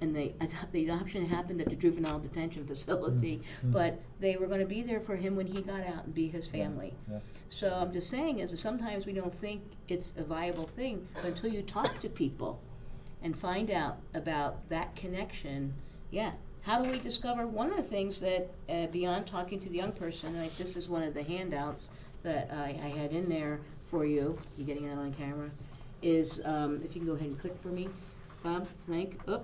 And the adoption happened at the juvenile detention facility, but they were going to be there for him when he got out and be his family. Yeah. So I'm just saying is that sometimes we don't think it's a viable thing, but until you talk to people and find out about that connection, how do we discover? One of the things that, beyond talking to the young person, like this is one of the handouts that I had in there for you, you getting that on camera, is if you can go ahead and click for me, Bob, oh,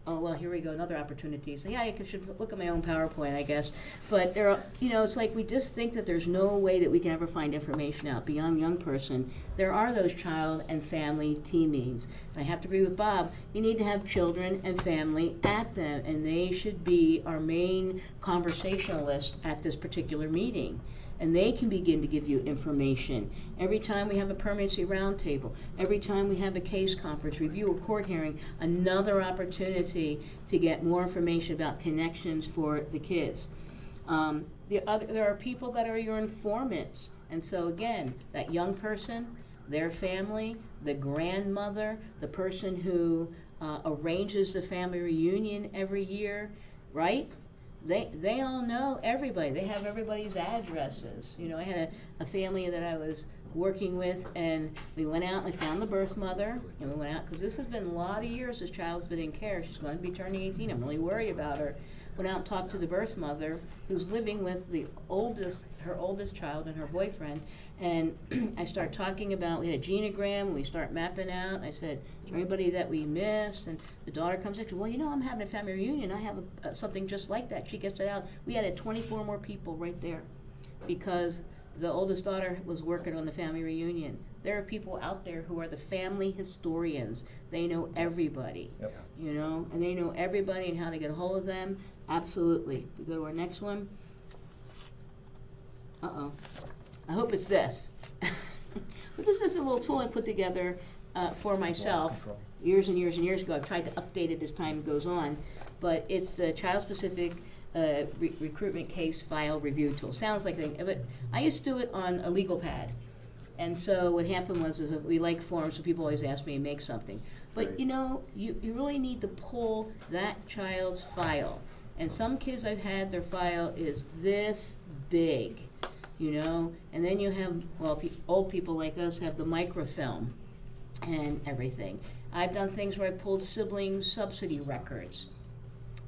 well, here we go, another opportunity. So I should look at my own PowerPoint, I guess. But there are, it's like we just think that there's no way that we can ever find information out beyond young person. There are those child and family team meetings. And I have to agree with Bob, you need to have children and family at them, and they should be our main conversationalist at this particular meeting. And they can begin to give you information. Every time we have a permanency roundtable, every time we have a case conference, review a court hearing, another opportunity to get more information about connections for the kids. There are people that are your informants. And so again, that young person, their family, the grandmother, the person who arranges the family reunion every year, right? They all know everybody. They have everybody's addresses. I had a family that I was working with, and we went out and we found the birth mother, and we went out, because this has been a lot of years this child's been in care. She's going to be turning 18. I'm really worried about her. Went out and talked to the birth mother, who's living with her oldest child and her boyfriend, and I start talking about, we had a genogram, and we start mapping out. I said, is there anybody that we missed? And the daughter comes in, she said, well, you know, I'm having a family reunion. I have something just like that. She gets it out. We added 24 more people right there, because the oldest daughter was working on the family reunion. There are people out there who are the family historians. They know everybody, Yep. you know, and they know everybody and how to get a hold of them. Absolutely. We go to our next one. Uh-oh. I hope it's this. But this is a little tool I put together for myself Control. years and years and years ago. I've tried to update it as time goes on, but it's the child-specific recruitment case file review tool. Sounds like a thing, but I used to do it on a legal pad. And so what happened was is that we like forms, so people always ask me to make something. But Right. you know, you really need to pull that child's file. And some kids I've had, their file is this big, you know? And then you have, well, if you, old people like us have the microfilm and everything. I've done things where I pulled sibling subsidy records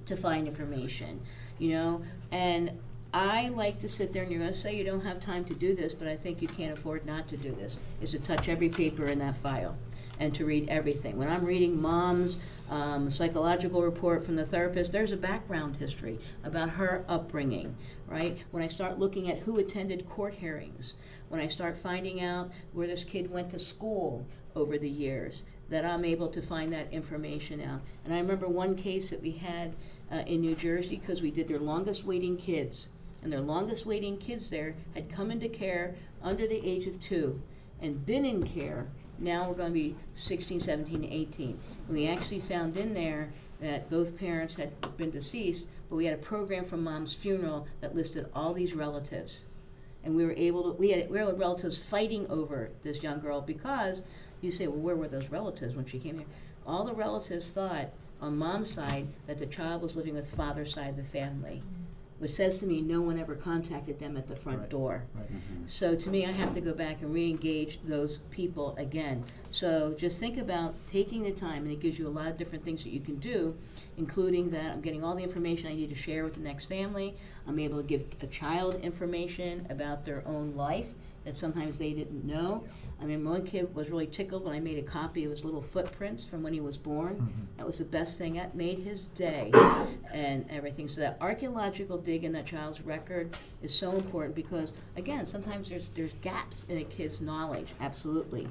to find information, you know? And I like to sit there, and you're gonna say you don't have time to do this, but I think you can't afford not to do this, is to touch every paper in that file and to read everything. When I'm reading mom's psychological report from the therapist, there's a background history about her upbringing, right? When I start looking at who attended court hearings, when I start finding out where this kid went to school over the years, that I'm able to find that information out. And I remember one case that we had in New Jersey, because we did their longest waiting kids. And their longest waiting kids there had come into care under the age of 2 and been in care. Now we're going to be 16, 17, 18. And we actually found in there that both parents had been deceased, but we had a program from mom's funeral that listed all these relatives. And we were able to, we had relatives fighting over this young girl, because you say, well, where were those relatives when she came here? All the relatives thought on mom's side that the child was living with father's side of the family, which says to me no one ever contacted them at the front Right. door. Right. So to me, I have to go back and re-engage those people again. So just think about taking the time, and it gives you a lot of different things that you can do, including that I'm getting all the information I need to share with the next family. I'm able to give a child information about their own life that sometimes they didn't know. I mean, one kid was really tickled when I made a copy of his little footprints from when he was born. Mhm. That was the best thing. That made his day and everything. So that archaeological dig in that child's record is so important, because, again, sometimes there's gaps in a kid's knowledge, absolutely.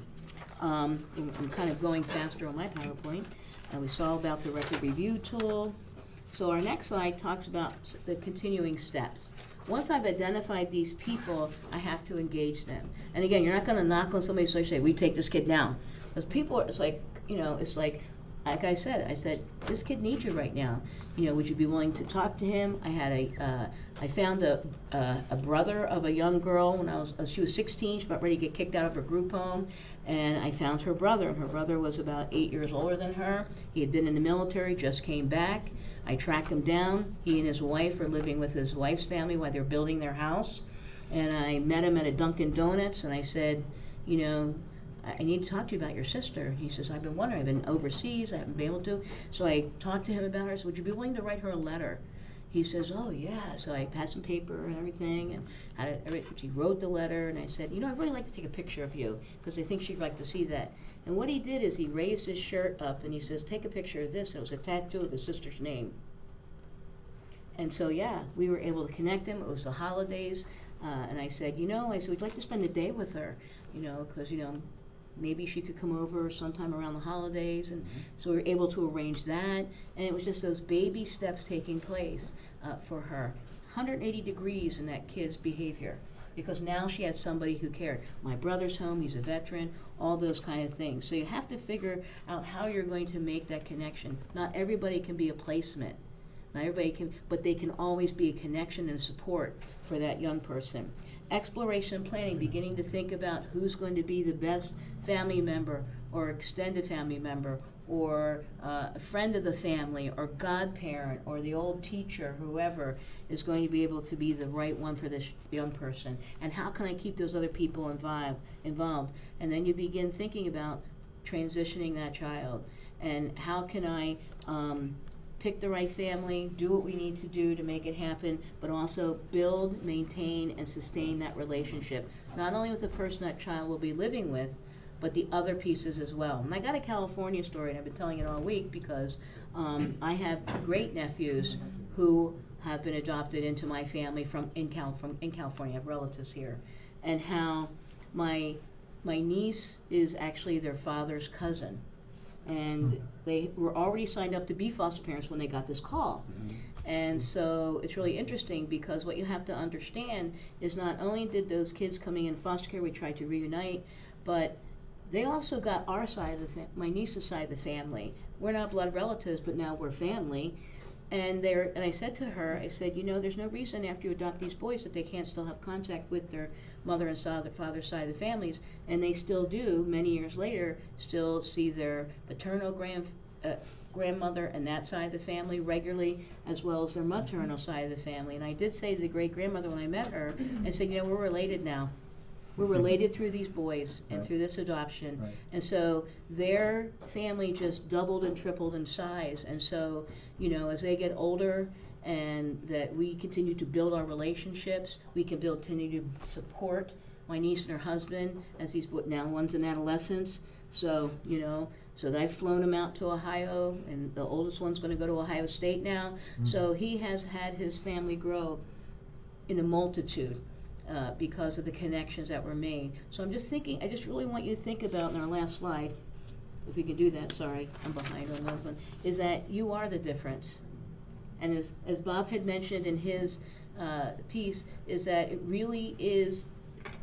I'm kind of going faster on my PowerPoint. We saw about the record review tool. So our next slide talks about the continuing steps. Once I've identified these people, I have to engage them. And again, you're not going to knock on somebody's door and say, we take this kid now. Because people, it's like, you know, it's like I said, this kid needs you right now. You know, would you be willing to talk to him? I found a brother of a young girl when she was 16, she was about ready to get kicked out of her group home. And I found her brother, and her brother was about 8 years older than her. He had been in the military, just came back. I tracked him down. He and his wife are living with his wife's family while they're building their house. And I met him at a Dunkin' Donuts, and I said, you know, I need to talk to you about your sister. He says, I've been wondering, I've been overseas, I haven't been able to. So I talked to him about her. I said, would you be willing to write her a letter? He says, oh yeah. So I had some paper and everything, and she wrote the letter, and I said, you know, I'd really like to take a picture of you, because I think she'd like to see that. And what he did is he raised his shirt up, and he says, take a picture of this. It was a tattoo of his sister's name. And so, yeah, we were able to connect them. It was the holidays. And I said, you know, we'd like to spend the day with her, you know, because, you know, maybe she could come over sometime around the holidays. And so we were able to arrange that. And it was just those baby steps taking place for her. 180 degrees in that kid's behavior, because now she had somebody who cared. My brother's home, he's a veteran, all those kind of things. So you have to figure out how you're going to make that connection. Not everybody can be a placement. Not everybody can, but they can always be a connection and support for that young person. Exploration and planning, beginning to think about who's going to be the best family member or extended family member or a friend of the family or godparent or the old teacher, whoever, is going to be able to be the right one for this young person? And how can I keep those other people involved? And then you begin thinking about transitioning that child. And how can I pick the right family, do what we need to do to make it happen, but also build, maintain, and sustain that relationship, not only with the person that child will be living with, but the other pieces as well. And I got a California story, and I've been telling it all week because I have two great nephews who have been adopted into my family in California. I have relatives here, and how my niece is actually their father's cousin. And they were already signed up to be foster parents when they got this call. And so it's really interesting because what you have to understand is not only did those kids coming in foster care, we tried to reunite, but they also got our side of my niece's side of the family. We're not blood relatives, but now we're family. And I said to her, I said, you know, there's no reason after you adopt these boys that they can't still have contact with their mother and father's side of the families. And they still do, many years later, still see their paternal grandmother and that side of the family regularly, as well as their maternal side of the family. And I did say to the great-grandmother when I met her, I said, you know, we're related now. We're related through these boys and through this adoption. Right. And so their family just doubled and tripled in size. And so, you know, as they get older and that we continue to build our relationships, we can continue to support my niece and her husband as now one's in adolescence. So, you know, so I've flown him out to Ohio, and the oldest one's going to go to Ohio State now. So he has had his family grow in a multitude. Because of the connections that were made. So I'm just thinking, I just really want you to think about in our last slide, if we can do that, sorry, I'm behind on those one, is that you are the difference. And as Bob had mentioned in his piece, is that it really is,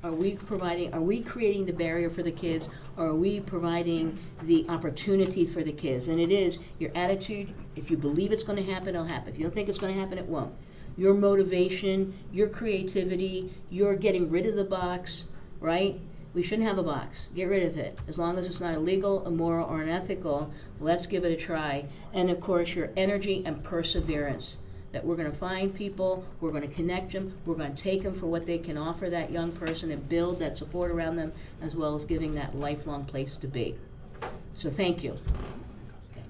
are we creating the barrier for the kids, or are we providing the opportunity for the kids? And it is your attitude. If you believe it's going to happen, it'll happen. If you don't think it's going to happen, it won't. Your motivation, your creativity, your getting rid of the box, right? We shouldn't have a box. Get rid of it. As long as it's not illegal, immoral, or unethical, let's give it a try. And of course, your energy and perseverance. That we're going to find people, we're going to connect them, we're going to take them for what they can offer that young person and build that support around them, as well as giving that lifelong place to be. So thank you. Okay.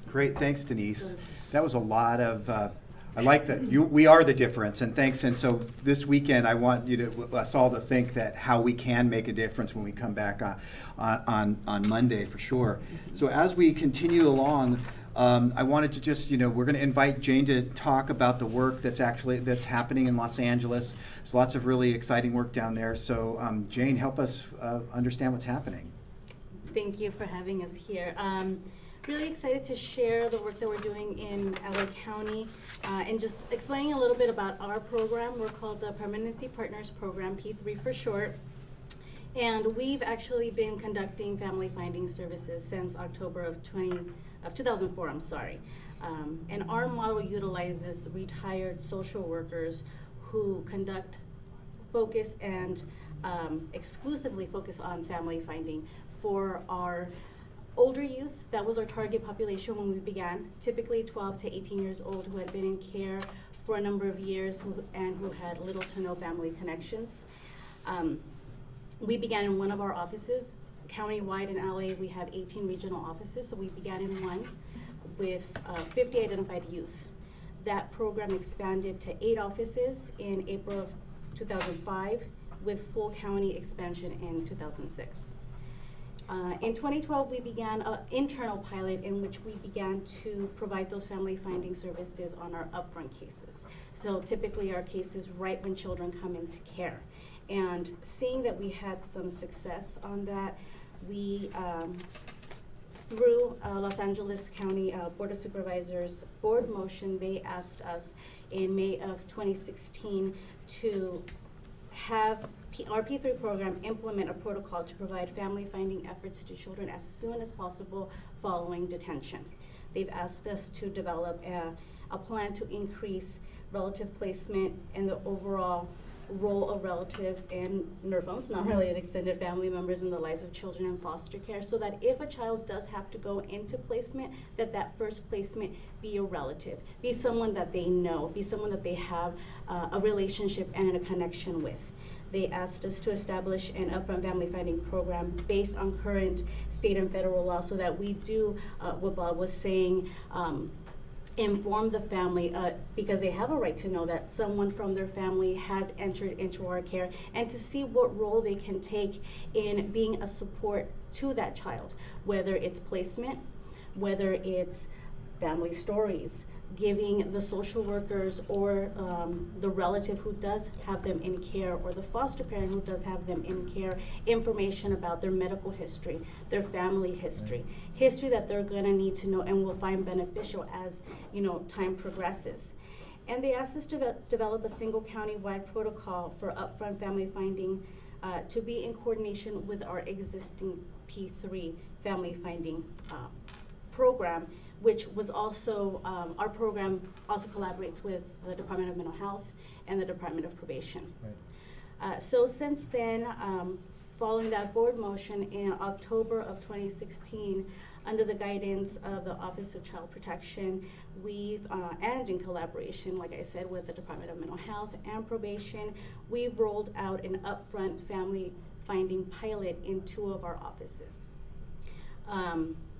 Great, thanks, Denise. That was a lot of. I like that. We are the difference, and thanks. And so this weekend, I want us all to think that how we can make a difference when we come back on Monday for sure. So as we continue along, I wanted to just, we're going to invite Jane to talk about the work that's happening in Los Angeles. There's lots of really exciting work down there. So Jane, help us understand what's happening. Thank you for having us here. Really excited to share the work that we're doing in LA County and just explaining a little bit about our program. We're called the Permanency Partners Program, P3 for short. And we've actually been conducting family finding services since October of 2004, and our model utilizes retired social workers who focus and exclusively focus on family finding for our older youth. That was our target population when we began, typically 12 to 18 years old, who had been in care for a number of years and who had little to no family connections. We began in one of our offices. Countywide in LA, we have 18 regional offices, so we began in one with 50 identified youth. That program expanded to 8 offices in April of 2005, with full county expansion in 2006. In 2012, we began an internal pilot in which we began to provide those family finding services on our upfront cases. So typically our cases right when children come into care. And seeing that we had some success on that, we, through Los Angeles County Board of Supervisors board motion, they asked us in May of 2016 to have our P3 program implement a protocol to provide family finding efforts to children as soon as possible following detention. They've asked us to develop a plan to increase relative placement and the overall role of relatives and NRFMs, non-related extended family members, in the lives of children in foster care, so that if a child does have to go into placement, that first placement be a relative, be someone that they know, be someone that they have a relationship and a connection with. They asked us to establish an upfront family finding program based on current state and federal law, so that we do what Bob was saying, inform the family, because they have a right to know that someone from their family has entered into our care, and to see what role they can take in being a support to that child, whether it's placement, whether it's family stories, giving the social workers or the relative who does have them in care, or the foster parent who does have them in care, information about their medical history, their family history, history that they're gonna need to know and will find beneficial as, you know, time progresses. And they asked us to develop a single county-wide protocol for upfront family finding to be in coordination with our existing P3 family finding program, which was also, our program also collaborates with the Department of Mental Health and the Department of Probation. Right. So since then, following that board motion in October of 2016, under the guidance of the Office of Child Protection, we've, and in collaboration, like I said, with the Department of Mental Health and Probation, we've rolled out an upfront family finding pilot in 2 of our offices.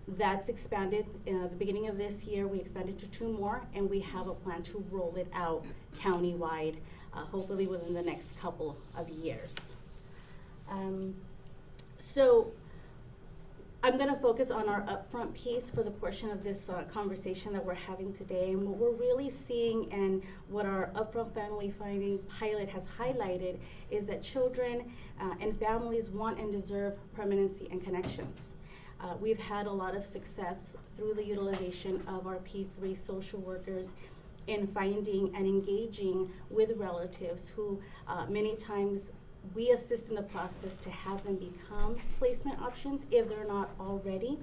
That's expanded. The beginning of this year, we expanded to 2 more, and we have a plan to roll it out countywide, hopefully within the next couple of years. So I'm going to focus on our upfront piece for the portion of this conversation that we're having today. And what we're really seeing, and what our upfront family finding pilot has highlighted, is that children and families want and deserve permanency and connections. We've had a lot of success through the utilization of our P3 social workers in finding and engaging with relatives who many times we assist in the process to have them become placement options if they're not already,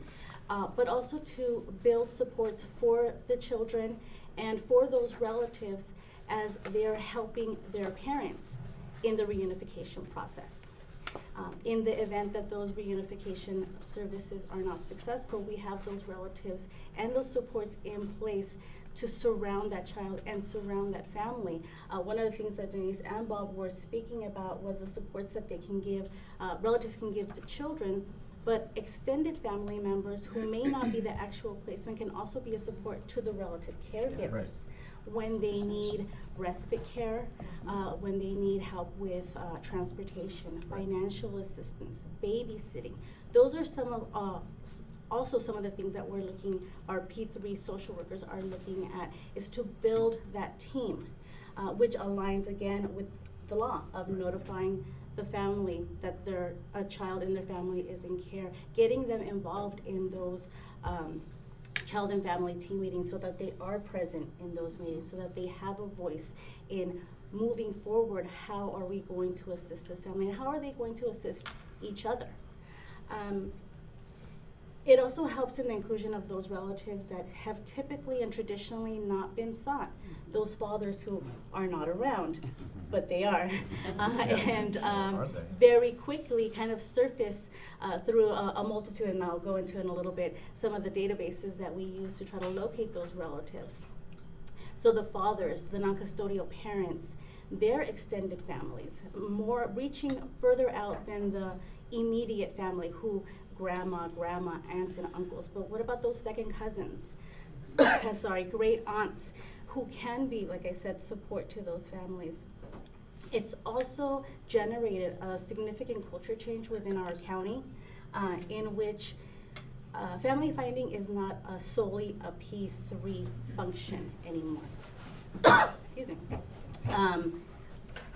but also to build supports for the children and for those relatives as they're helping their parents in the reunification process. In the event that those reunification services are not successful, we have those relatives and those supports in place to surround that child and surround that family. One of the things that Denise and Bob were speaking about was the supports that they can give, relatives can give the children, but extended family members who may not be the actual placement can also be a support to the relative caregivers. Right. When they need respite care, when they need help with transportation, financial assistance, babysitting. Those are some of, also some of the things that our P3 social workers are looking at, is to build that team, which aligns again with the law of notifying the family that a child in their family is in care, getting them involved in those child and family team meetings, so that they are present in those meetings, so that they have a voice in moving forward. How are we going to assist this family, and how are they going to assist each other? It also helps in the inclusion of those relatives that have typically and traditionally not been sought. Those fathers who are not around, but they are. And very quickly kind of surface through a multitude, and I'll go into in a little bit, some of the databases that we use to try to locate those relatives. So the fathers, the non-custodial parents, their extended families, more reaching further out than the immediate family, who grandma, aunts and uncles, but what about those second cousins? Sorry, great aunts, who can be, like I said, support to those families. It's also generated a significant culture change within our county, in which family finding is not solely a P3 function anymore. Excuse me.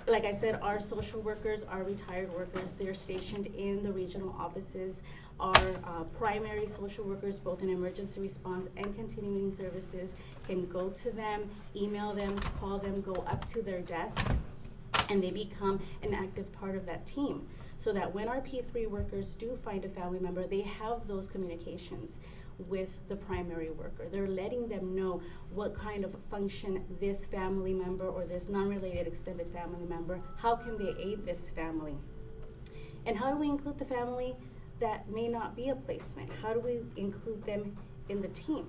Like I said, our social workers are retired workers. They're stationed in the regional offices. Our primary social workers, both in emergency response and continuing services, can go to them, email them, call them, go up to their desk, and they become an active part of that team. So that when our P3 workers do find a family member, they have those communications with the primary worker. They're letting them know what kind of function this family member or this non-related extended family member, how can they aid this family? And how do we include the family that may not be a placement? How do we include them in the team?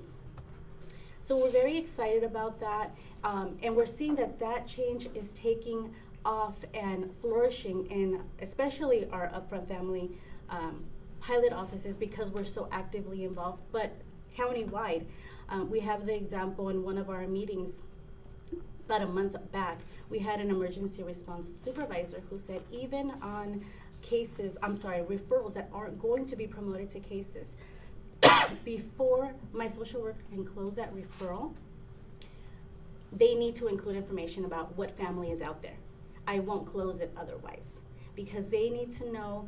So we're very excited about that, and we're seeing that that change is taking off and flourishing in especially our upfront family pilot offices because we're so actively involved, but county-wide. We have the example in one of our meetings about a month back, we had an emergency response supervisor who said even on referrals that aren't going to be promoted to cases, before my social worker can close that referral, they need to include information about what family is out there. I won't close it otherwise, because they need to know,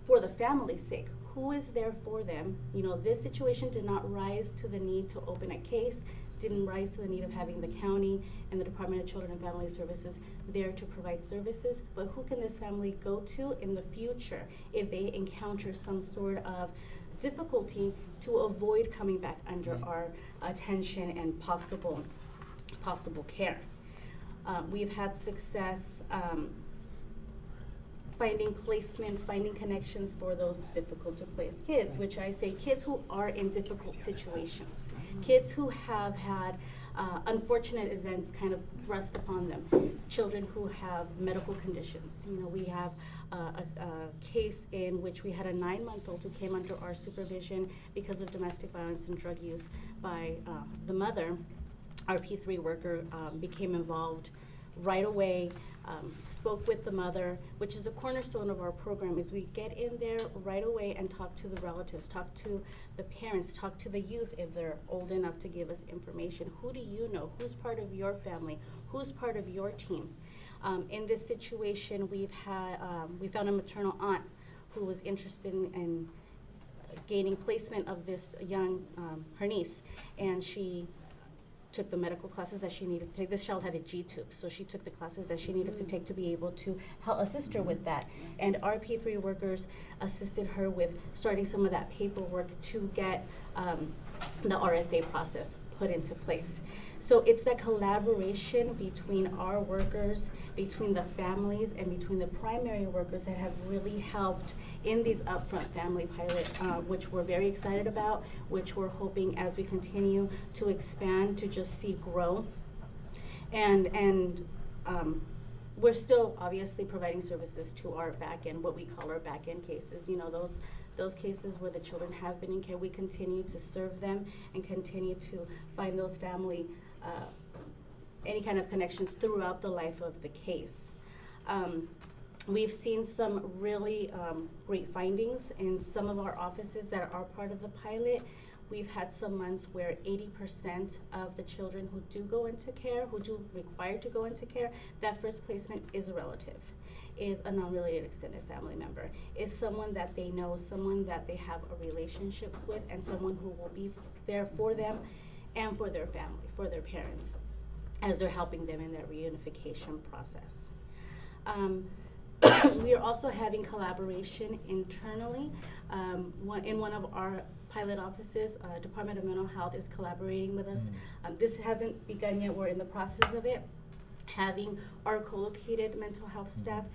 for the family's sake, who is there for them. You know, this situation did not rise to the need to open a case, didn't rise to the need of having the county and the Department of Children and Family Services there to provide services, but who can this family go to in the future if they encounter some sort of difficulty to avoid coming back under our attention and possible care. We've had success finding placements, finding connections for those difficult to place kids, which I say kids who are in difficult situations, kids who have had unfortunate events kind of thrust upon them, children who have medical conditions. You know, we have a case in which we had a 9-month-old who came under our supervision because of domestic violence and drug use by the mother. Our P3 worker became involved right away, spoke with the mother, which is a cornerstone of our program, is we get in there right away and talk to the relatives, talk to the parents, talk to the youth if they're old enough to give us information. Who do you know? Who's part of your family? Who's part of your team? In this situation, we found a maternal aunt who was interested in gaining placement of this young, her niece, and she took the medical classes that she needed to take. This child had a G-tube, so she took the classes that she needed to take to be able to help assist her with that. And our P3 workers assisted her with starting some of that paperwork to get the RFA process put into place. So it's that collaboration between our workers, between the families, and between the primary workers that have really helped in these upfront family pilot, which we're very excited about, which we're hoping as we continue to expand to just see grow. And we're still obviously providing services to our back end, what we call our back end cases. You know, those cases where the children have been in care, we continue to serve them and continue to find those family any kind of connections throughout the life of the case. We've seen some really great findings in some of our offices that are part of the pilot. We've had some months where 80% of the children who do go into care, who do require to go into care, that first placement is a relative, is a non-related extended family member, is someone that they know, someone that they have a relationship with, and someone who will be there for them and for their family, for their parents, as they're helping them in that reunification process. We are also having collaboration internally. In one of our pilot offices, Department of Mental Health is collaborating with us. This hasn't begun yet, we're in the process of it. Having our co-located mental health staff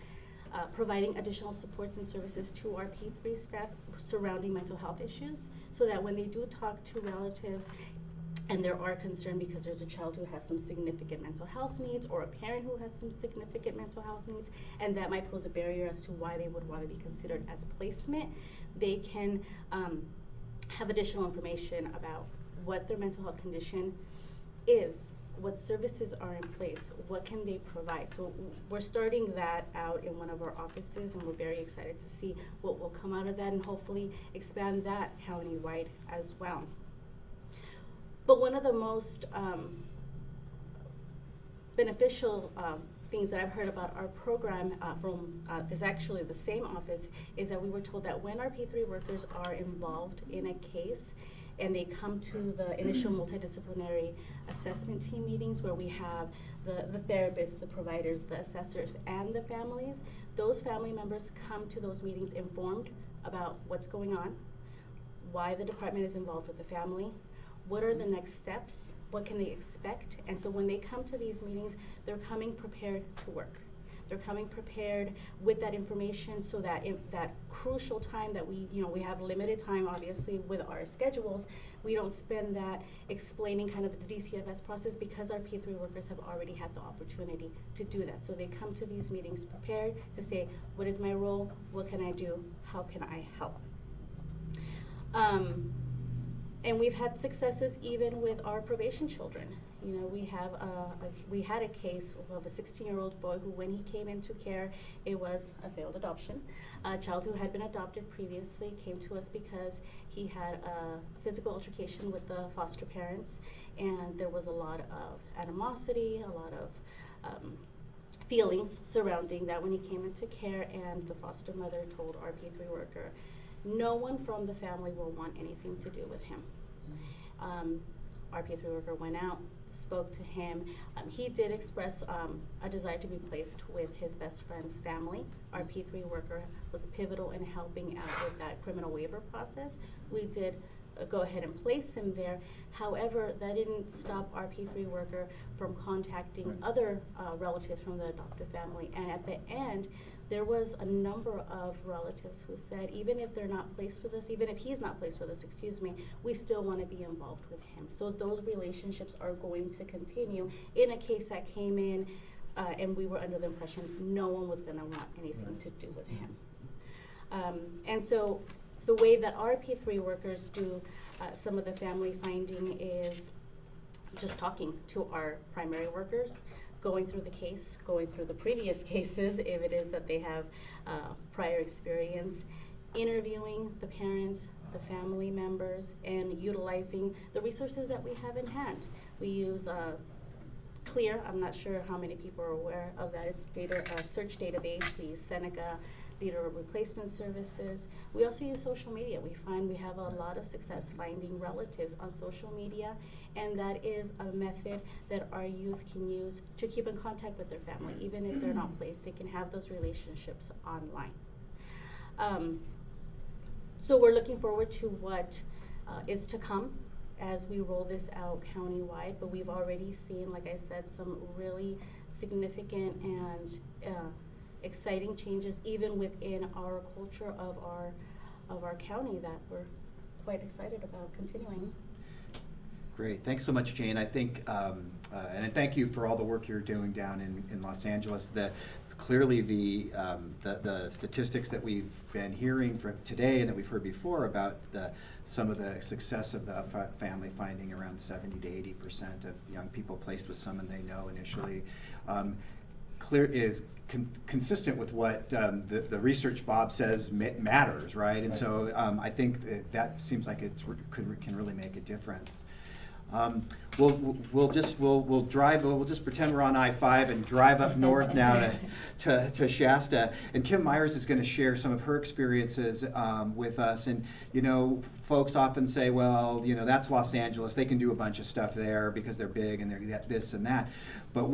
providing additional supports and services to our P3 staff surrounding mental health issues, so that when they do talk to relatives and there are concerned because there's a child who has some significant mental health needs or a parent who has some significant mental health needs, and that might pose a barrier as to why they would want to be considered as placement, they can have additional information about what their mental health condition is, what services are in place, what can they provide. So we're starting that out in one of our offices, and we're very excited to see what will come out of that and hopefully expand that county-wide as well. But one of the most beneficial things that I've heard about our program from this actually the same office is that we were told that when our P3 workers are involved in a case and they come to the initial multidisciplinary assessment team meetings where we have the therapists, the providers, the assessors, and the families, those family members come to those meetings informed about what's going on, why the department is involved with the family, what are the next steps, what can they expect, and so when they come to these meetings, they're coming prepared to work. They're coming prepared with that information so that that crucial time that we have limited time, obviously, with our schedules, we don't spend that explaining kind of the DCFS process because our P3 workers have already had the opportunity to do that. So they come to these meetings prepared to say, what is my role? What can I do? How can I help? And we've had successes even with our probation children. You know, we had a case of a 16-year-old boy who, when he came into care, it was a failed adoption. A child who had been adopted previously came to us because he had a physical altercation with the foster parents, and there was a lot of animosity, a lot of feelings surrounding that when he came into care, and the foster mother told our P3 worker, no one from the family will want anything to do with him. Our P3 worker went out, spoke to him. He did express a desire to be placed with his best friend's family. Our P3 worker was pivotal in helping out with that criminal waiver process. We did go ahead and place him there. However, that didn't stop our P3 worker from contacting other relatives from the adoptive family. And at the end, there was a number of relatives who said, even if they're not placed with us, even if he's not placed with us, excuse me, we still want to be involved with him. So those relationships are going to continue. In a case that came in and we were under the impression no one was going to want anything to do with him. And so the way that our P3 workers do some of the family finding is just talking to our primary workers, going through the case, going through the previous cases, if it is that they have prior experience, interviewing the parents, the family members, and utilizing the resources that we have in hand. We use Clear. I'm not sure how many people are aware of that. It's a search database. We use Seneca, leader replacement services. We also use social media. We find we have a lot of success finding relatives on social media, and that is a method that our youth can use to keep in contact with their family. Even if they're not placed, they can have those relationships online. So we're looking forward to what is to come as we roll this out countywide, but we've already seen, like I said, some really significant and exciting changes even within our culture of our county that we're quite excited about continuing. Great, thanks so much, Jane. I think, and thank you for all the work you're doing down in Los Angeles. Clearly the statistics that we've been hearing from today and that we've heard before about some of the success of the family finding, around 70 to 80% of young people placed with someone they know initially, is consistent with what the research Bob says matters, right? And so I think that seems like it can really make a difference. We'll just pretend we're on I-5 and drive up north now to Shasta. And Kim Myers is going to share some of her experiences with us. And folks often say, well, that's Los Angeles. They can do a bunch of stuff there because they're big and they're this and that. But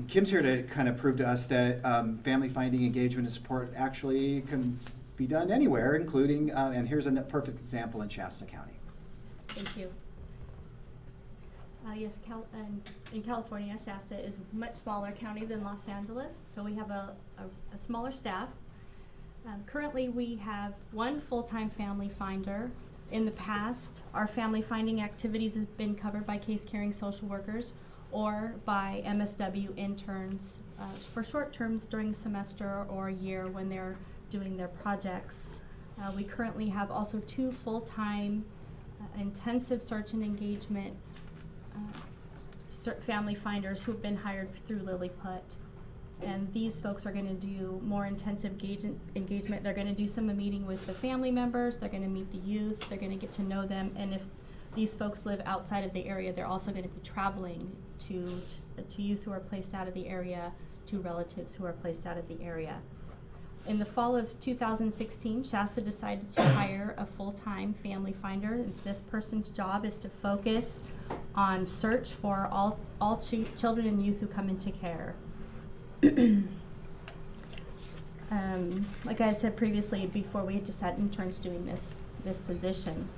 Kim's here to kind of prove to us that family finding, engagement, and support actually can be done anywhere, including, and here's a perfect example in Shasta County. Thank you. Yes, in California, Shasta is a much smaller county than Los Angeles, so we have a smaller staff. Currently, we have one full-time family finder. In the past, our family finding activities has been covered by case-carrying social workers or by MSW interns for short terms during the semester or a year when they're doing their projects. We currently have also 2 full-time intensive search and engagement family finders who've been hired through Lilliput. And these folks are going to do more intensive engagement. They're going to do some meeting with the family members. They're going to meet the youth. They're going to get to know them. And if these folks live outside of the area, they're also going to be traveling to youth who are placed out of the area, to relatives who are placed out of the area. In the fall of 2016, Shasta decided to hire a full-time family finder. This person's job is to focus on search for all children and youth who come into care. Like I had said previously, before we had just had interns doing this position.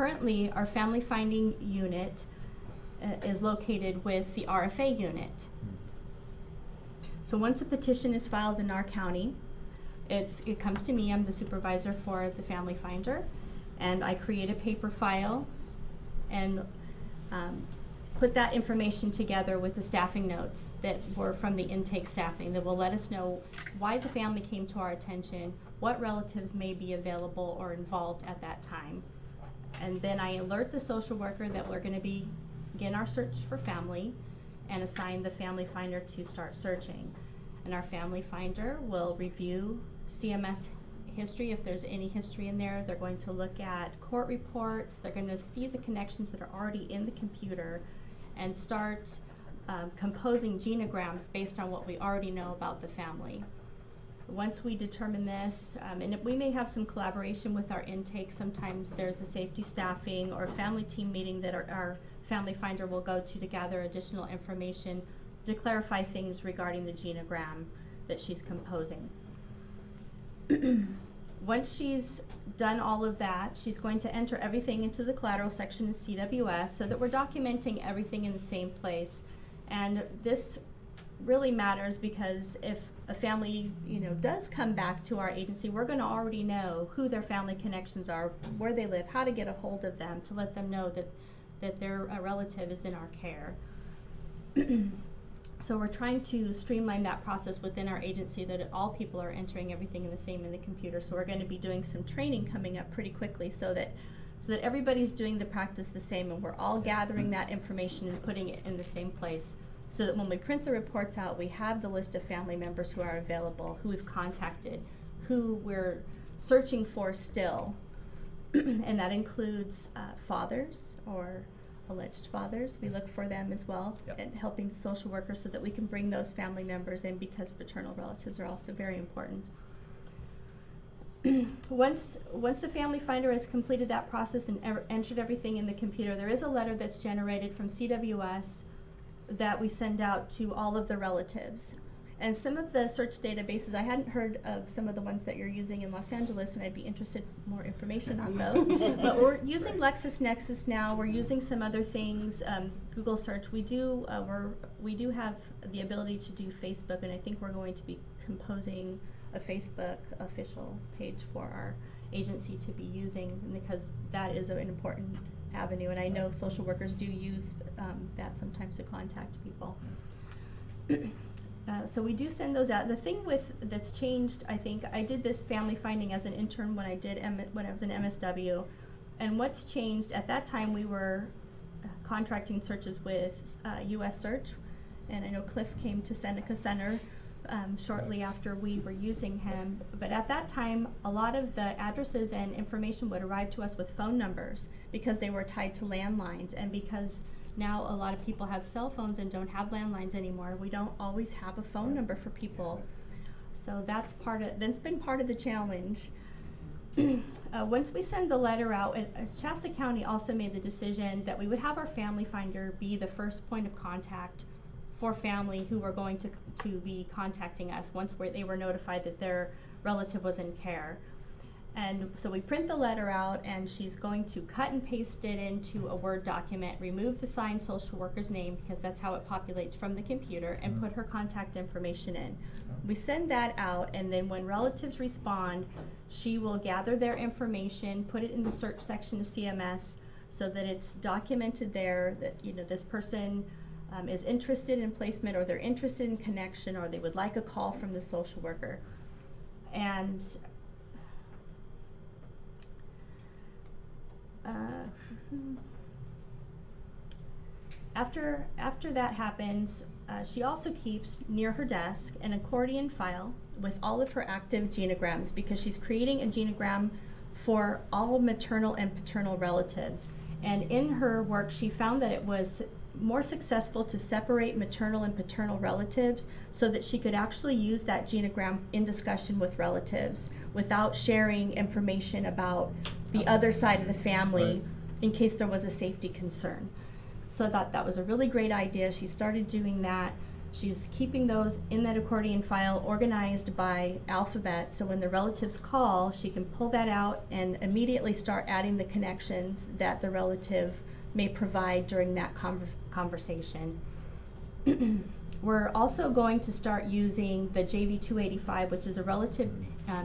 currently, our family finding unit is located with the RFA unit. So once a petition is filed in our county, it comes to me. I'm the supervisor for the family finder, and I create a paper file and put that information together with the staffing notes that were from the intake staffing that will let us know why the family came to our attention, what relatives may be available or involved at that time. And then I alert the social worker that we're going to begin our search for family and assign the family finder to start searching. And our family finder will review CMS history, if there's any history in there. They're going to look at court reports. They're going to see the connections that are already in the computer and start composing genograms based on what we already know about the family. Once we determine this, and we may have some collaboration with our intake. Sometimes there's a safety staffing or family team meeting that our family finder will go to gather additional information to clarify things regarding the genogram that she's composing. Once she's done all of that, she's going to enter everything into the collateral section in CWS so that we're documenting everything in the same place. And this really matters because if a family, does come back to our agency, we're going to already know who their family connections are, where they live, how to get a hold of them to let them know that their relative is in our care. So we're trying to streamline that process within our agency that all people are entering everything in the computer. So we're going to be doing some training coming up pretty quickly so that everybody's doing the practice the same and we're all gathering that information and putting it in the same place so that when we print the reports out, we have the list of family members who are available, who we've contacted, who we're searching for still. And that includes fathers or alleged fathers. We look for them as well. Yep. And helping the social workers so that we can bring those family members in because paternal relatives are also very important. Once the family finder has completed that process and entered everything in the computer, there is a letter that's generated from CWS that we send out to all of the relatives. And some of the search databases, I hadn't heard of some of the ones that you're using in Los Angeles, and I'd be interested in more information on those. But we're using LexisNexis now. We're using some other things, Google search. We do have the ability to do Facebook, and I think we're going to be composing a Facebook official page for our agency to be using because that is an important avenue, and I know social workers do use that sometimes to contact people. So we do send those out. The thing that's changed, I think, I did this family finding as an intern when I was in MSW, and what's changed, at that time we were contracting searches with US Search, and I know Cliff came to Seneca Center shortly after we were using him, but at that time a lot of the addresses and information would arrive to us with phone numbers because they were tied to landlines, and because now a lot of people have cell phones and don't have landlines anymore. We don't always have a phone number for people. So that's been part of the challenge. Once we send the letter out, Shasta County also made the decision that we would have our family finder be the first point of contact for family who were going to be contacting us once they were notified that their relative was in care. And so we print the letter out, and she's going to cut and paste it into a Word document, remove the signed social worker's name because that's how it populates from the computer, and put her contact information in. We send that out, and then when relatives respond, she will gather their information, put it in the search section of CMS so that it's documented there that this person is interested in placement, or they're interested in connection, or they would like a call from the social worker. And after that happens, she also keeps near her desk an accordion file with all of her active genograms because she's creating a genogram for all maternal and paternal relatives. And in her work, she found that it was more successful to separate maternal and paternal relatives so that she could actually use that genogram in discussion with relatives without sharing information about the other side of the family in case there was a safety concern. So I thought that was a really great idea. She started doing that. She's keeping those in that accordion file organized by alphabet, so when the relatives call, she can pull that out and immediately start adding the connections that the relative may provide during that conversation. We're also going to start using the JV 285, which is a relative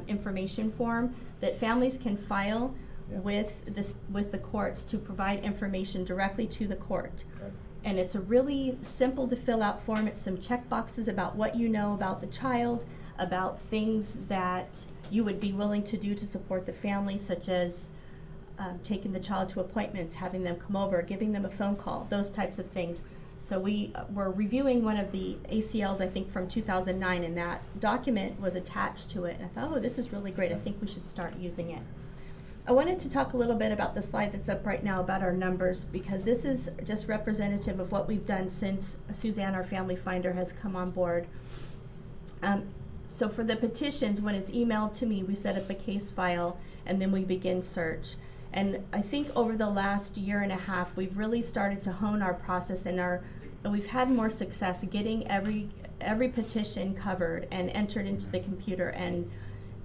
information form that families can file with the courts to provide information directly to the court. Okay. And it's a really simple to fill out form. It's some check boxes about what you know about the child, about things that you would be willing to do to support the family, such as taking the child to appointments, having them come over, giving them a phone call, those types of things. So we were reviewing one of the ACLs, I think from 2009, and that document was attached to it. And I thought, oh, this is really great. I think we should start using it. I wanted to talk a little bit about the slide that's up right now about our numbers, because this is just representative of what we've done since Suzanne, our family finder, has come on board. So for the petitions, when it's emailed to me, we set up a case file and then we begin search. And I think over the last year and a half, we've really started to hone our process and we've had more success getting every petition covered and entered into the computer, and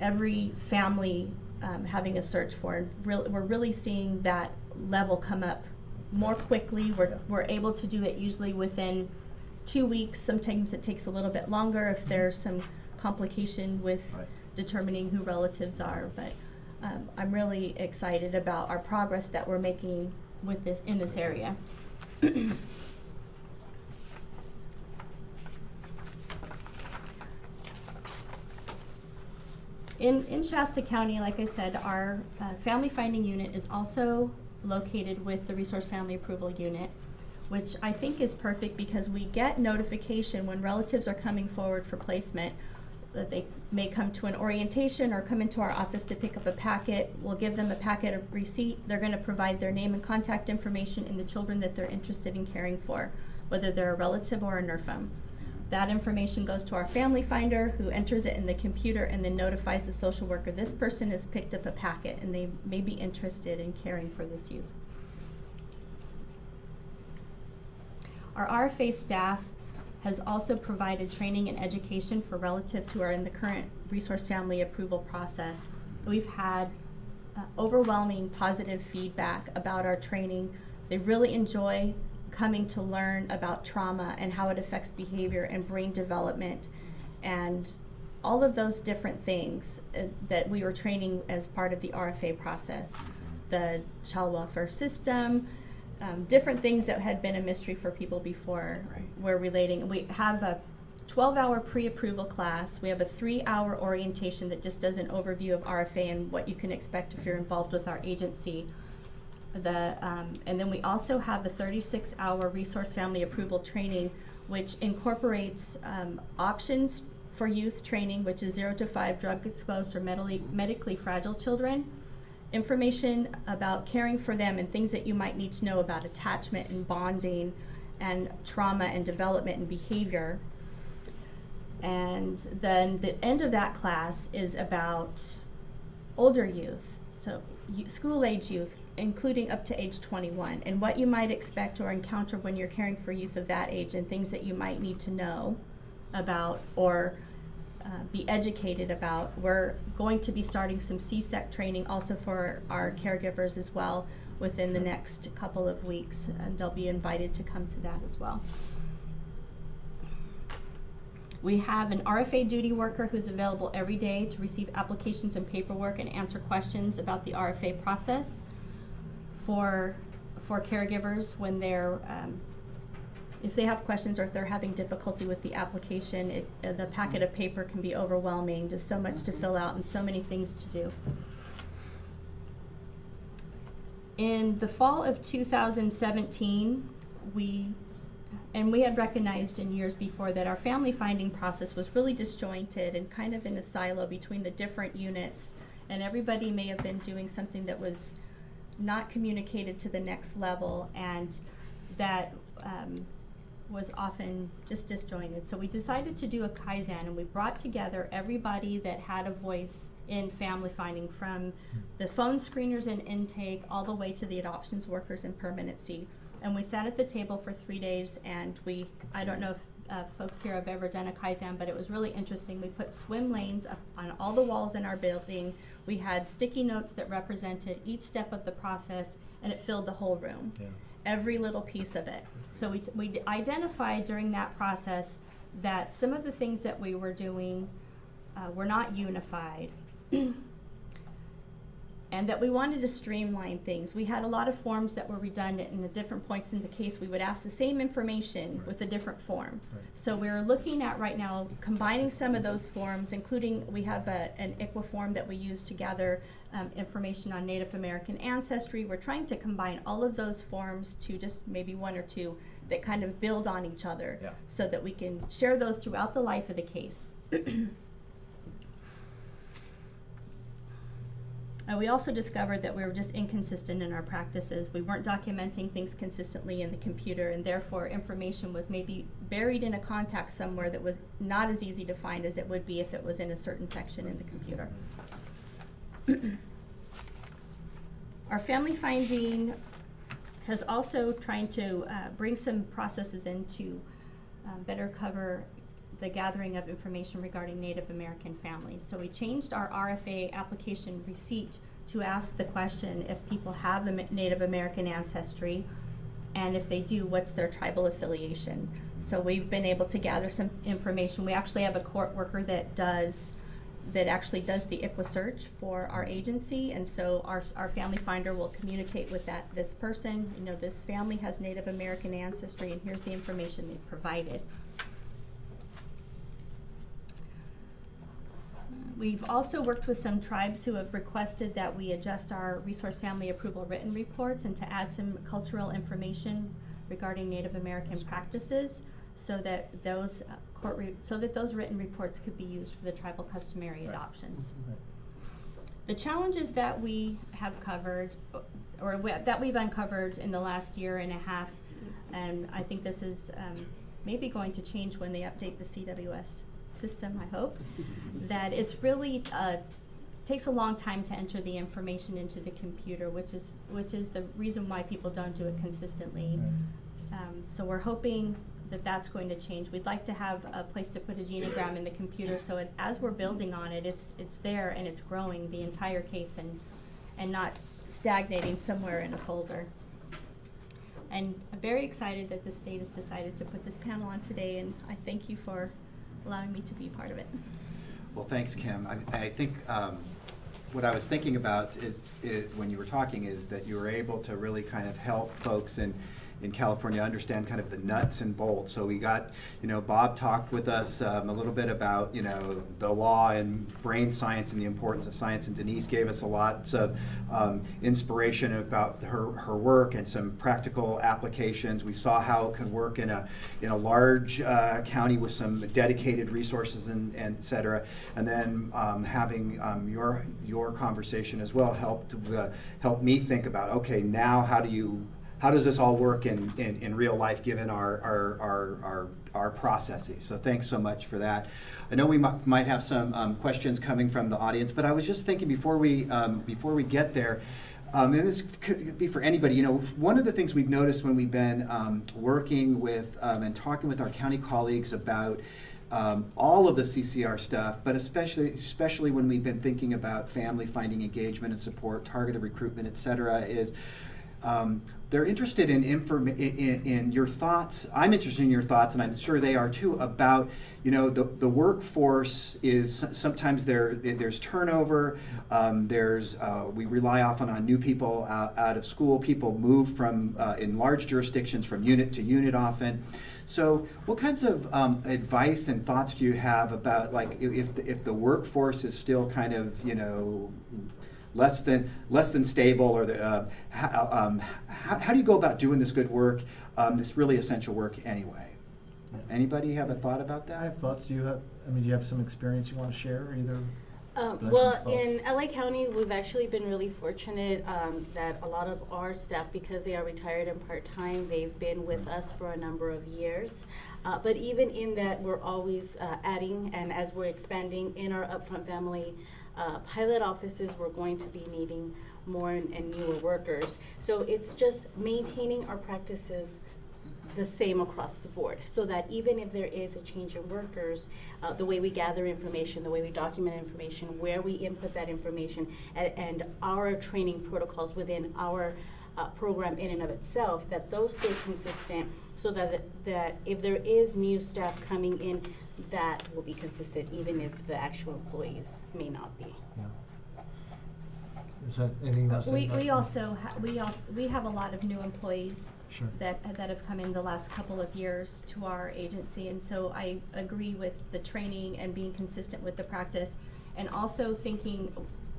every family having a search for. And we're really seeing that level come up more quickly. We're able to do it usually within 2 weeks. Sometimes it takes a little bit longer if there's some complication with determining who relatives are. But I'm really excited about our progress that we're making with this in this area. In Shasta County, like I said, our family finding unit is also located with the Resource Family Approval Unit, which I think is perfect because we get notification when relatives are coming forward for placement that they may come to an orientation or come into our office to pick up a packet. We'll give them a packet of receipt. They're going to provide their name and contact information and the children that they're interested in caring for, whether they're a relative or a NRFM. That information goes to our family finder, who enters it in the computer and then notifies the social worker, this person has picked up a packet and they may be interested in caring for this youth. Our RFA staff has also provided training and education for relatives who are in the current resource family approval process. We've had overwhelming positive feedback about our training. They really enjoy coming to learn about trauma and how it affects behavior and brain development and all of those different things that we were training as part of the RFA process. The child welfare system, different things that had been a mystery for people before. We're relating. We have a 12-hour pre-approval class. We have a 3-hour orientation that just does an overview of RFA and what you can expect if you're involved with our agency. And then we also have the 36-hour resource family approval training, which incorporates options for youth training, which is 0 to 5 drug exposed or medically fragile children, information about caring for them and things that you might need to know about attachment and bonding and trauma and development and behavior. And then the end of that class is about older youth, so school-age youth, including up to age 21, and what you might expect or encounter when you're caring for youth of that age and things that you might need to know about or be educated about. We're going to be starting some CSEC training also for our caregivers as well within the next couple of weeks, and they'll be invited to come to that as well. We have an RFA duty worker who's available every day to receive applications and paperwork and answer questions about the RFA process for caregivers when they're if they have questions or if they're having difficulty with the application. The packet of paper can be overwhelming. There's so much to fill out and so many things to do. In the fall of 2017, we had recognized in years before that our family finding process was really disjointed and kind of in a silo between the different units, and everybody may have been doing something that was not communicated to the next level, and that was often just disjointed. So we decided to do a Kaizen, and we brought together everybody that had a voice in family finding, from the phone screeners and intake all the way to the adoptions workers in permanency. And we sat at the table for 3 days, and I don't know if folks here have ever done a Kaizen, but it was really interesting. We put swim lanes up on all the walls in our building. We had sticky notes that represented each step of the process, and it filled the whole room. Yeah. Every little piece of it. So we identified during that process that some of the things that we were doing were not unified. And that we wanted to streamline things. We had a lot of forms that were redundant, and at different points in the case we would ask the same information with a different form. Right. So we're looking at right now combining some of those forms, including we have an ICWA form that we use to gather information on Native American ancestry. We're trying to combine all of those forms to just maybe one or two that kind of build on each other, Yeah. so that we can share those throughout the life of the case. We also discovered that we were just inconsistent in our practices. We weren't documenting things consistently in the computer, and therefore information was maybe buried in a contact somewhere that was not as easy to find as it would be if it was in a certain section in the computer. Our family finding has also trying to bring some processes in to better cover the gathering of information regarding Native American families. So we changed our RFA application receipt to ask the question if people have a Native American ancestry, and if they do, what's their tribal affiliation. So we've been able to gather some information. We actually have a court worker that actually does the ICWA search for our agency, and so our family finder will communicate with this person. You know, this family has Native American ancestry, and here's the information they've provided. We've also worked with some tribes who have requested that we adjust our resource family approval written reports and to add some cultural information regarding Native American practices, so that those those written reports could be used for the tribal customary adoptions. Right. The challenges that we have covered, or that we've uncovered in the last year and a half, and I think this is maybe going to change when they update the CWS system, I hope, that it's really takes a long time to enter the information into the computer, which is the reason why people don't do it consistently. Right. So we're hoping that that's going to change. We'd like to have a place to put a genogram in the computer, so as we're building on it, it's there and it's growing the entire case, and not stagnating somewhere in a folder. And I'm very excited that the state has decided to put this panel on today, and I thank you for allowing me to be part of it. Well, thanks, Kim. I think what I was thinking about is when you were talking is that you were able to really kind of help folks in California understand kind of the nuts and bolts. So we got, Bob talked with us a little bit about, the law and brain science and the importance of science, and Denise gave us a lot of inspiration about her work and some practical applications. We saw how it can work in a large county with some dedicated resources and et cetera. And then having your conversation as well helped me think about, okay, now how does this all work in real life given our processes? So thanks so much for that. I know we might have some questions coming from the audience, but I was just thinking before we get there, and this could be for anybody, one of the things we've noticed when we've been working with and talking with our county colleagues about all of the CCR stuff, but especially when we've been thinking about family finding engagement and support, targeted recruitment, et cetera, is they're interested in your thoughts. I'm interested in your thoughts, and I'm sure they are too, about the workforce is sometimes there's turnover. We rely often on new people out of school. People move from in large jurisdictions from unit to unit often. So what kinds of advice and thoughts do you have about, like, if the workforce is still kind of less than stable, or how do you go about doing this good work, this really essential work anyway? Yeah. Anybody have a thought about that? I have thoughts. Do you have some experience you want to share, either? Well, in LA County, we've actually been really fortunate that a lot of our staff, because they are retired and part-time, they've been with us for a number of years. But even in that, we're always adding, and as we're expanding in our upfront family pilot offices, we're going to be needing more and newer workers. So it's just maintaining our practices the same across the board, so that even if there is a change in workers, the way we gather information, the way we document information, where we input that information, and our training protocols within our program in and of itself, that those stay consistent, so that if there is new staff coming in, that will be consistent, even if the actual employees may not be. Yeah. Is that anything else? We have a lot of new employees Sure. that have come in the last couple of years to our agency, and so I agree with the training and being consistent with the practice, and also thinking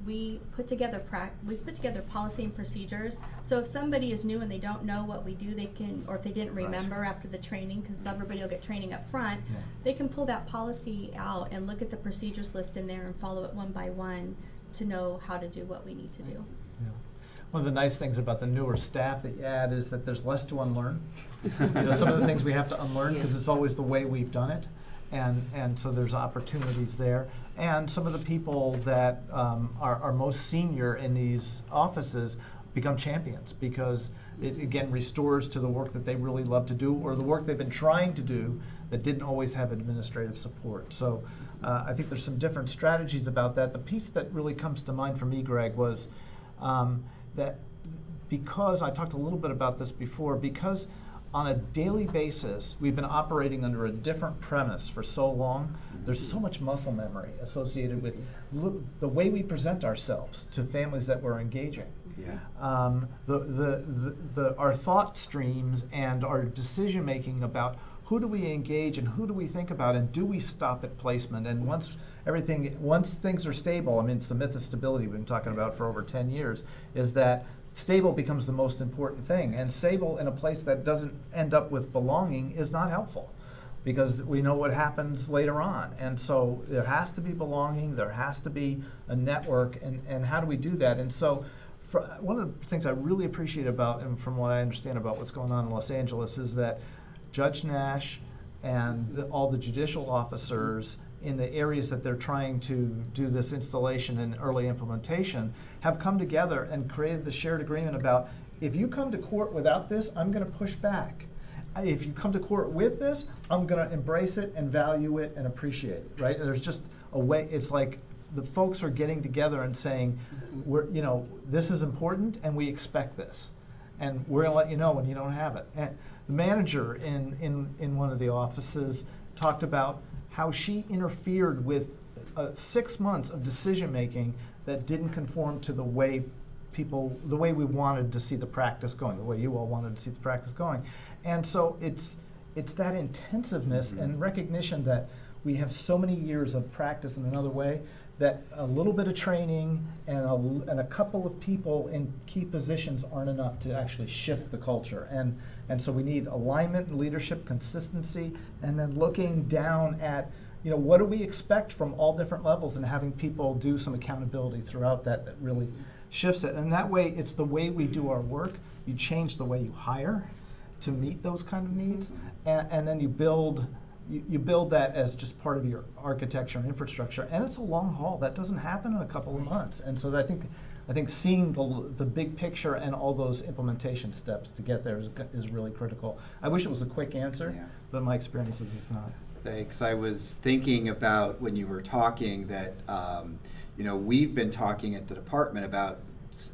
we put together policy and procedures. So if somebody is new and they don't know what we do, they can, or if they didn't Right. remember after the training, because everybody will get training up front, Yeah. they can pull that policy out and look at the procedures list in there and follow it one by one to know how to do what we need to do. Yeah. One of the nice things about the newer staff that you add is that there's less to unlearn. Some of the things we have to unlearn because it's always the way we've done it. And so there's opportunities there. And some of the people that are most senior in these offices become champions because it, again, restores to the work that they really love to do or the work they've been trying to do that didn't always have administrative support. So I think there's some different strategies about that. The piece that really comes to mind for me, Greg, was that because I talked a little bit about this before, because on a daily basis, we've been operating under a different premise for so long. There's so much muscle memory associated with the way we present ourselves to families that we're engaging. Yeah. Our thought streams and our decision making about who do we engage and who do we think about and do we stop at placement, and once things are stable, I mean, it's the myth of stability we've been talking about for over 10 years, is that stable becomes the most important thing, and stable in a place that doesn't end up with belonging is not helpful because we know what happens later on. And so there has to be belonging, there has to be a network, and how do we do that? And so one of the things I really appreciate about, and from what I understand about what's going on in Los Angeles, is that Judge Nash and all the judicial officers in the areas that they're trying to do this installation and early implementation have come together and created the shared agreement about, if you come to court without this, I'm going to push back. If you come to court with this, I'm going to embrace it and value it and appreciate it, right? There's just a way, it's like the folks are getting together and saying, this is important and we expect this. And we're going to let you know when you don't have it. And the manager in one of the offices talked about how she interfered with 6 months of decision making that didn't conform to the way we wanted to see the practice going, the way you all wanted to see the practice going. And so it's that intensiveness and recognition that we have so many years of practice in another way that a little bit of training and a couple of people in key positions aren't enough to actually shift the culture. And so we need alignment and leadership, consistency, and then looking down at, what do we expect from all different levels and having people do some accountability throughout that really shifts it. And that way, it's the way we do our work. You change the way you hire to meet those kind of needs, and then you build that as just part of your architecture and infrastructure, and it's a long haul. That doesn't happen in a couple of months. And so I think seeing the big picture and all those implementation steps to get there is really critical. I wish it was a quick answer, but my experience is it's not. Thanks. I was thinking about when you were talking that we've been talking at the department about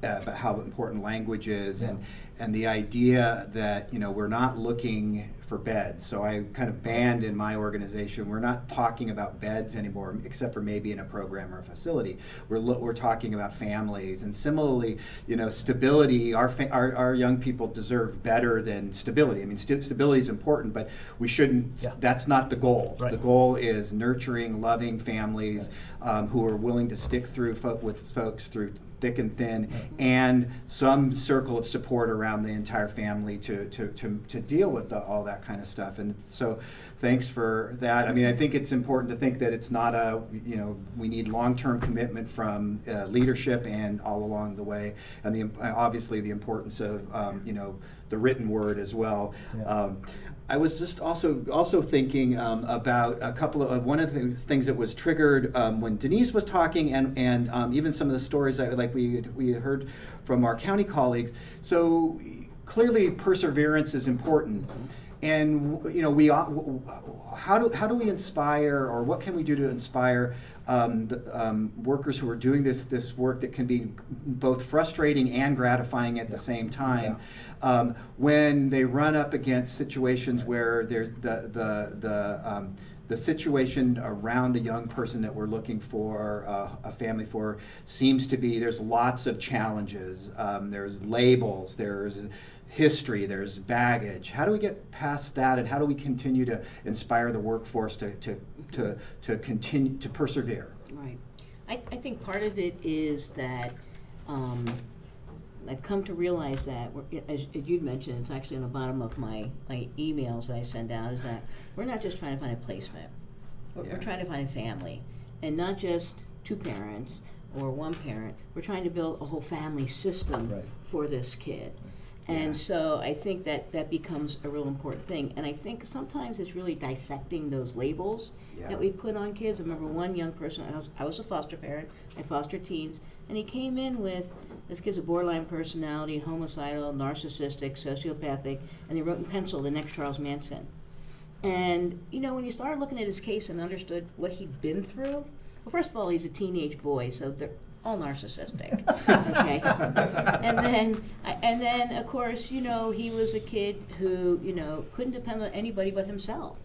how important language is, and the idea that we're not looking for beds. So I kind of banned in my organization, we're not talking about beds anymore, except for maybe in a program or a facility. We're talking about families, and similarly, stability. Our young people deserve better than stability. I mean, stability is important, but we shouldn't. Yeah. That's not the goal. Right. The goal is nurturing, loving families who are willing to stick through with folks through thick and thin, and some circle of support around the entire family to deal with all that kind of stuff. And so thanks for that. I mean, I think it's important to think that it's not we need long-term commitment from leadership and all along the way, and obviously the importance of the written word as well. Yeah. I was just also thinking about a couple of one of the things that was triggered when Denise was talking, and even some of the stories that we heard from our county colleagues. So clearly, perseverance is important, we how do we inspire, or what can we do to inspire workers who are doing this work that can be both frustrating and gratifying at the same time, when they run up against situations where there's the situation around the young person that we're looking for a family for seems to be, there's lots of challenges. There's labels, there's history, there's baggage. How do we get past that, and how do we continue to inspire the workforce to continue to persevere? Right. I think part of it is that I've come to realize that, as you'd mentioned, it's actually on the bottom of my emails that I send out, is that we're not just trying to find a placement. We're trying to find a family, and not just two parents or one parent. We're trying to build a whole family system for this kid. And so I think that becomes a real important thing. And I think sometimes it's really dissecting those labels that we put on kids. I remember one young person, I was a foster parent, I fostered teens, and he came in with, this kid's a borderline personality, homicidal, narcissistic, sociopathic, and they wrote in pencil, the next Charles Manson. And, when you started looking at his case and understood what he'd been through, well, first of all, he's a teenage boy, so they're all narcissistic, okay? And then, of course, he was a kid who, couldn't depend on anybody but himself,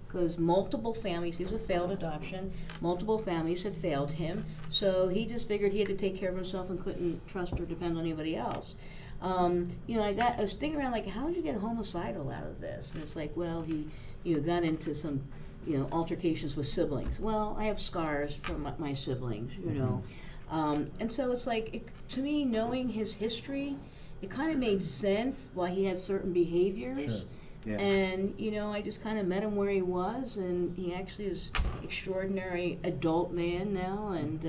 because multiple families, he was a failed adoption, multiple families had failed him, so he just figured he had to take care of himself and couldn't trust or depend on anybody else. I was thinking around, like, how did you get homicidal out of this? And it's like, well, he, got into some, altercations with siblings. Well, I have scars from my siblings, and so it's like, to me, knowing his history, it kind of made sense why he had certain behaviors. Sure. Yeah. And, I just kind of met him where he was, and he actually is extraordinary adult man now, and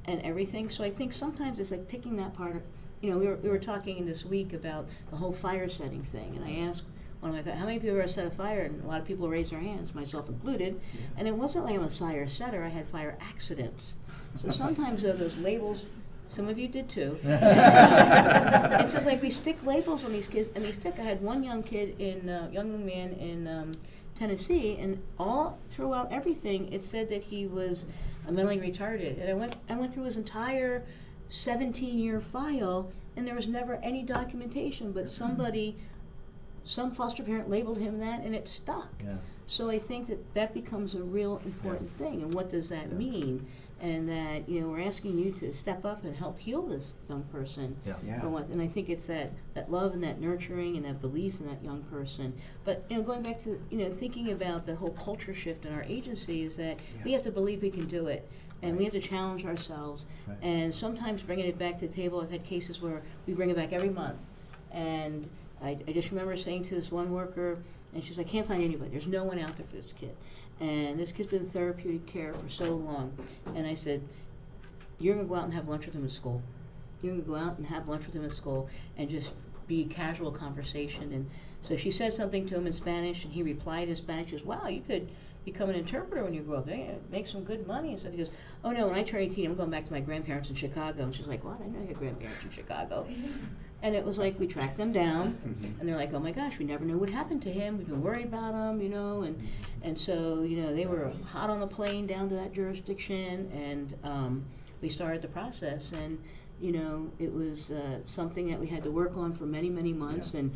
everything. So I think sometimes it's like picking that part of, we were talking this week about the whole fire setting thing, and I asked one of my friends, how many of you ever set a fire? And a lot of people raised their hands, myself included. And it wasn't like I'm a fire setter, I had fire accidents. So sometimes, though, those labels, some of you did too. It's just like we stick labels on these kids, and I had one young man in Tennessee, and all throughout everything, it said that he was mentally retarded. And I went through his entire 17-year file, and there was never any documentation, but some foster parent labeled him that, and it stuck. Yeah. So I think that becomes a real important thing, and what does that mean? And that, we're asking you to step up and help heal this young person. Yeah. For what, and I think it's that love and that nurturing and that belief in that young person. But, going back to, thinking about the whole culture shift in our agency, is that we have to believe we can do it. And we have to challenge ourselves. Right. And sometimes bringing it back to the table, I've had cases where we bring it back every month. And I just remember saying to this one worker, and she's like, I can't find anybody. There's no one out there for this kid. And this kid's been in therapeutic care for so long. And I said, you're going to go out and have lunch with him at school. You're going to go out and have lunch with him at school and just be casual conversation. And so she said something to him in Spanish, and he replied in Spanish. She goes, wow, you could become an interpreter when you grow up. Make some good money. And so he goes, oh no, when I turn 18, I'm going back to my grandparents in Chicago. And she's like, what? I know your grandparents in Chicago. And it was like, we tracked them down, and they're like, oh my gosh, we never knew what happened to him. We've been worried about him, and so, they were hot on the plane down to that jurisdiction, and we started the process, and, it was something that we had to work on for many, many months, and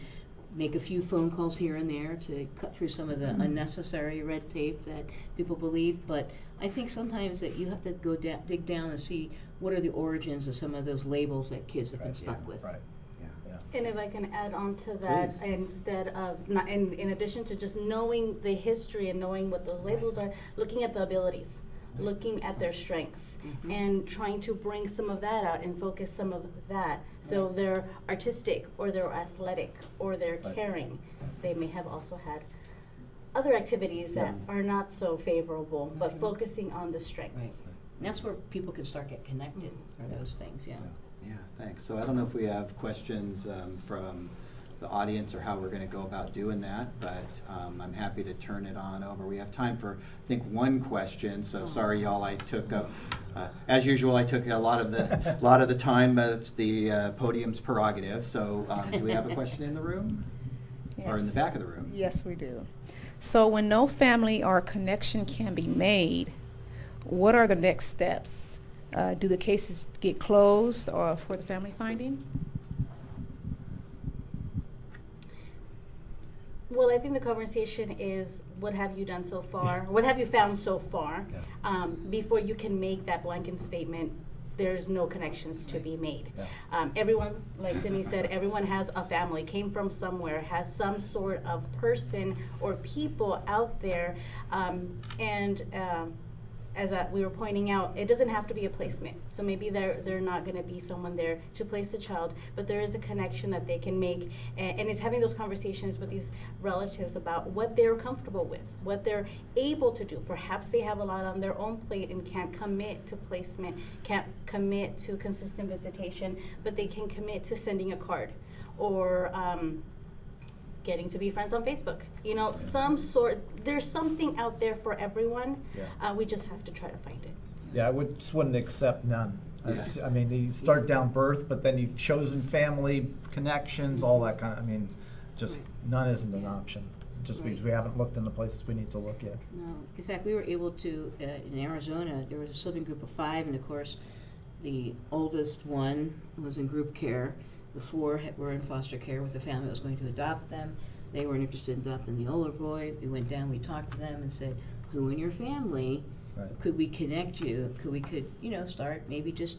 make a few phone calls here and there to cut through some of the unnecessary red tape that people believe. But I think sometimes that you have to go dig down and see what are the origins of some of those labels that kids have been stuck with. Right. And if I can add on to that, Please. instead of, in addition to just knowing the history and knowing what those labels are, looking at the abilities, looking at their strengths, and trying to bring some of that out and focus some of that. So they're artistic, or they're athletic, or they're caring. They may have also had other activities that are not so favorable, but focusing on the strengths. Right. And that's where people can start get connected for those things, yeah. Yeah, thanks. So I don't know if we have questions from the audience or how we're going to go about doing that, but I'm happy to turn it on over. We have time for, I think, one question. So sorry, y'all. I took, as usual, I took a lot of the time. It's the podium's prerogative. So do we have a question in the room? or in the Yes. back of the room. Yes, we do. So when no family or connection can be made, what are the next steps? Do the cases get closed or for the family finding? Well, I think the conversation is, what have you done so far? What have you found so far? Yeah. Before you can make that blanket statement, there's no connections to be made. Yeah. Everyone, like Denise said, everyone has a family, came from somewhere, has some sort of person or people out there. As we were pointing out, it doesn't have to be a placement. So maybe they're not going to be someone there to place the child, but there is a connection that they can make, and it's having those conversations with these relatives about what they're comfortable with, what they're able to do. Perhaps they have a lot on their own plate and can't commit to placement, can't commit to consistent visitation, but they can commit to sending a card or getting to be friends on Facebook. You know, there's something out there for everyone. Yeah. We just have to try to find it. Yeah, just wouldn't accept none. Yeah. I mean, you start down birth, but then you chosen family, connections, all that kind of, I mean, just none isn't an option. Just because we haven't looked in the places we need to look yet. No, in fact, we were able to, in Arizona, there was a sibling group of 5, and of course, the oldest one was in group care. The 4 were in foster care with the family that was going to adopt them. They weren't interested in adopting the older boy. We went down, we talked to them and said, who in your family could we connect you? Start maybe just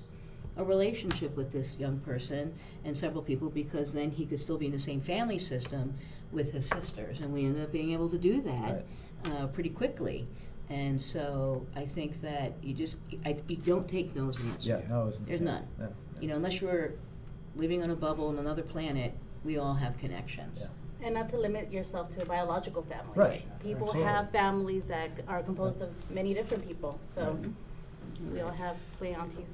a relationship with this young person and several people, because then he could still be in the same family system with his sisters. And we ended up being able to do that pretty quickly. And so I think that you don't take no as an answer. Yeah, no, isn't. There's none. Yeah. You know, unless you're living on a bubble on another planet, we all have connections. Yeah. And not to limit yourself to a biological family. Right. People Absolutely. have families that are composed of many different people, so we all have play aunties.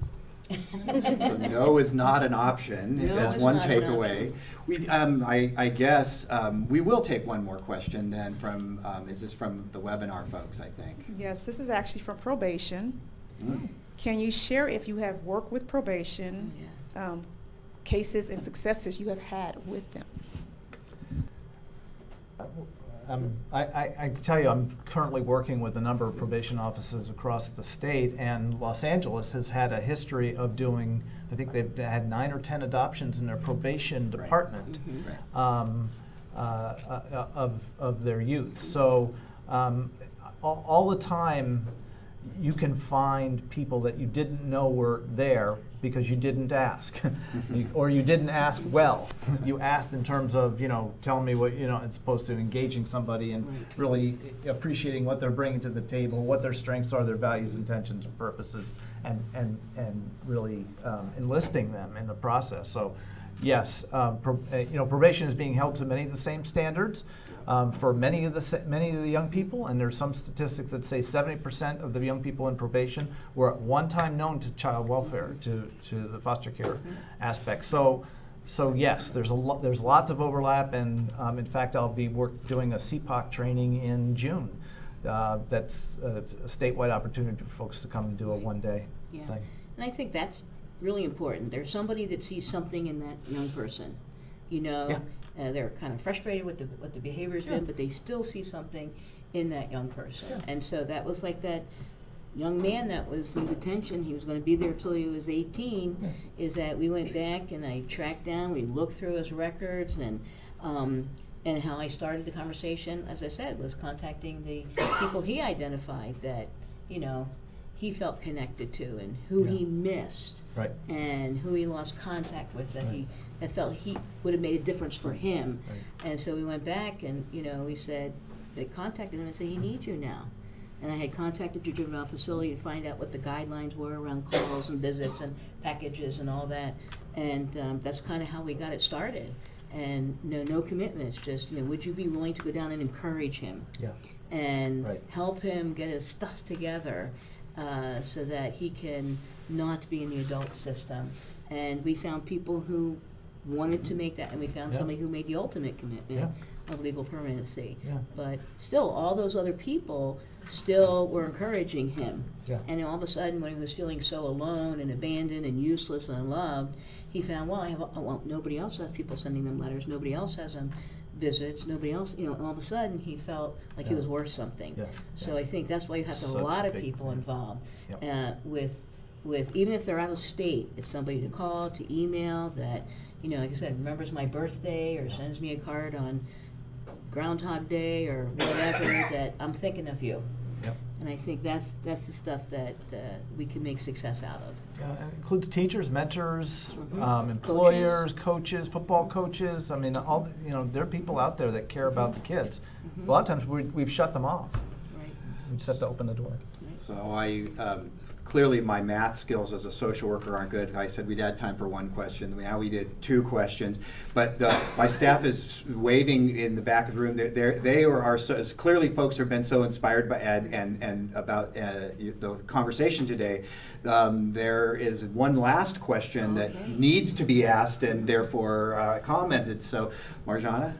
So no is not an option. No That's is one not an takeaway. We, I guess we will take one more question then from. Is this from the webinar folks? I think. Yes, this is actually from probation. Mm. Can you share if you have worked with probation, Yeah. cases and successes you have had with them? I can tell you, I'm currently working with a number of probation offices across the state, and Los Angeles has had a history of doing, I think they've had 9 or 10 adoptions in their probation Right. department Mhm. of their youth. So all the time, you can find people that you didn't know were there because you didn't ask, or you didn't ask well. You asked in terms of, telling me what, as opposed to engaging somebody and Right. really appreciating what they're bringing to the table, what their strengths are, their values, intentions, and purposes, and really enlisting them in the process. So, yes, probation is being held to many of the same standards. For many of the young people, and there's some statistics that say 70% of the young people in probation were at one time known to child welfare, to the foster care aspect. So yes, there's lots of overlap, and in fact, I'll be doing a CPOC training in June. That's a statewide opportunity for folks to come and do a one-day Yeah. thing. And I think that's really important. There's somebody that sees something in that young person. Yeah. They're kind of frustrated with what the behavior's Yeah. been, but they still see something in that young person. Yeah. And so that was like that young man that was in detention. He was going to be there till he was 18. Yeah. Is that we went back and I tracked down, we looked through his records, and how I started the conversation, as I said, was contacting the people he identified that, he felt connected to, and who Yeah. he missed, Right. and who he lost contact with, that Right. that felt he would have made a difference for him. Right. And so we went back and, we said, they contacted him and said, he needs you now. And I had contacted your juvenile facility to find out what the guidelines were around calls and visits and packages and all that. And that's kind of how we got it started. And no commitments, just, would you be willing to go down and encourage him? Yeah. And Right. help him get his stuff together so that he can not be in the adult system. And we found people who wanted to make that, and we found Yeah. somebody who made the ultimate commitment of legal permanency. Yeah. But still, all those other people still were encouraging him. Yeah. And then all of a sudden, when he was feeling so alone and abandoned and useless and unloved, he found, well, nobody else has people sending them letters. Nobody else has them visits, nobody else, you know, and all of a sudden he felt like he Yeah. was worth something. Yeah, So yeah. I think that's why you have to have Such a lot a of big people thing. involved. Yep. With even if they're out of state, it's somebody to call, to email that, you know, like I said, remembers my birthday or sends me a card on Groundhog Day or whatever, that I'm thinking of you. Yep. And I think that's the stuff that we can make success out of. It includes teachers, mentors, Mhm. employers, coaches, football coaches. I mean, all, you know, there are people out there that care about the kids. Mhm. A lot of times we've shut them off. Right. We just have to open the door. So clearly my math skills as a social worker aren't good. I said we'd had time for one question. Now we did 2 questions. But my staff is waving in the back of the room. They are so, clearly folks have been so inspired by and about the conversation today. There is one last question that Okay. needs to be asked and therefore commented. So, Marjana?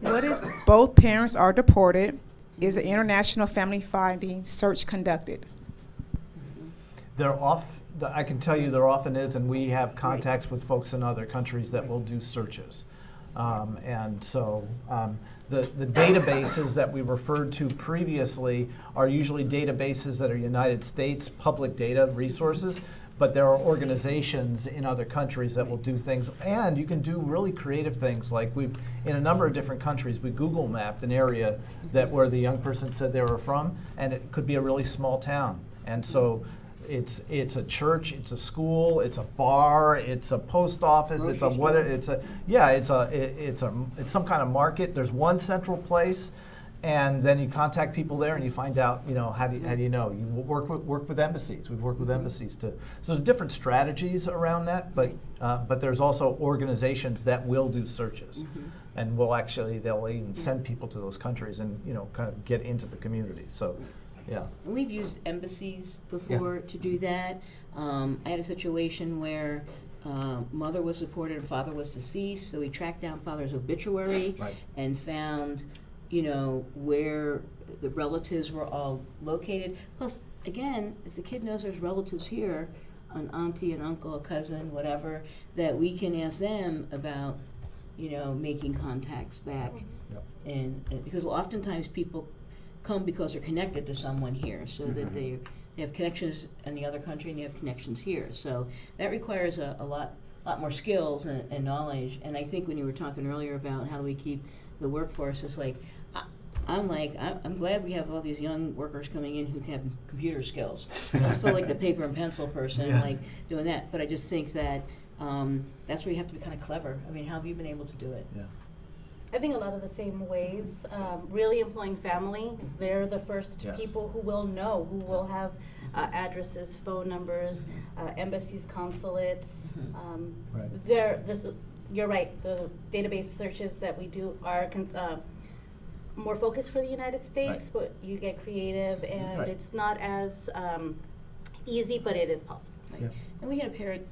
What if both parents are deported? Is an international family finding search conducted? I can tell you there often is, and we have contacts with folks in other countries that will do searches. And so the databases that we referred to previously are usually databases that are United States public data resources, but there are organizations in other countries that will do things, and you can do really creative things. Like in a number of different countries, we Google mapped an area that where the young person said they were from, and it could be a really small town. And so it's a church, it's a school, it's a bar, it's a post office, it's a what? It's some kind of market. There's one central place. And then you contact people there, and you find out, you know, how do you know? You work with embassies. We've worked with embassies so there's different strategies around that, but there's also organizations that will do searches, and they'll even send people to those countries and, you know, kind of get into the community. So, yeah. And we've used embassies before to do that. I had a situation where mother was deported and father was deceased, so we tracked down father's obituary Right. and found, you know, where the relatives were all located. Plus, again, if the kid knows there's relatives here, an auntie, an uncle, a cousin, whatever, that we can ask them about, you know, making contacts back. Yep. And because oftentimes people come because they're connected to someone here, so that they have connections in the other country and they have connections here. So that requires a lot more skills and knowledge. And I think when you were talking earlier about how do we keep the workforce, it's like, I'm glad we have all these young workers coming in who have computer skills. I'm still like the paper and pencil person, Yeah. like doing that. But I just think that that's where you have to be kind of clever. I mean, how have you been able to do it? Yeah. I think a lot of the same ways, really employing family. They're the first Yes. people who will know, who will have addresses, phone numbers, embassies, consulates. Right. You're right, the database searches that we do are more focused for the United States, Right. but you get creative, and Right. it's not as easy, but it is possible. Right. Yeah. And we had a parent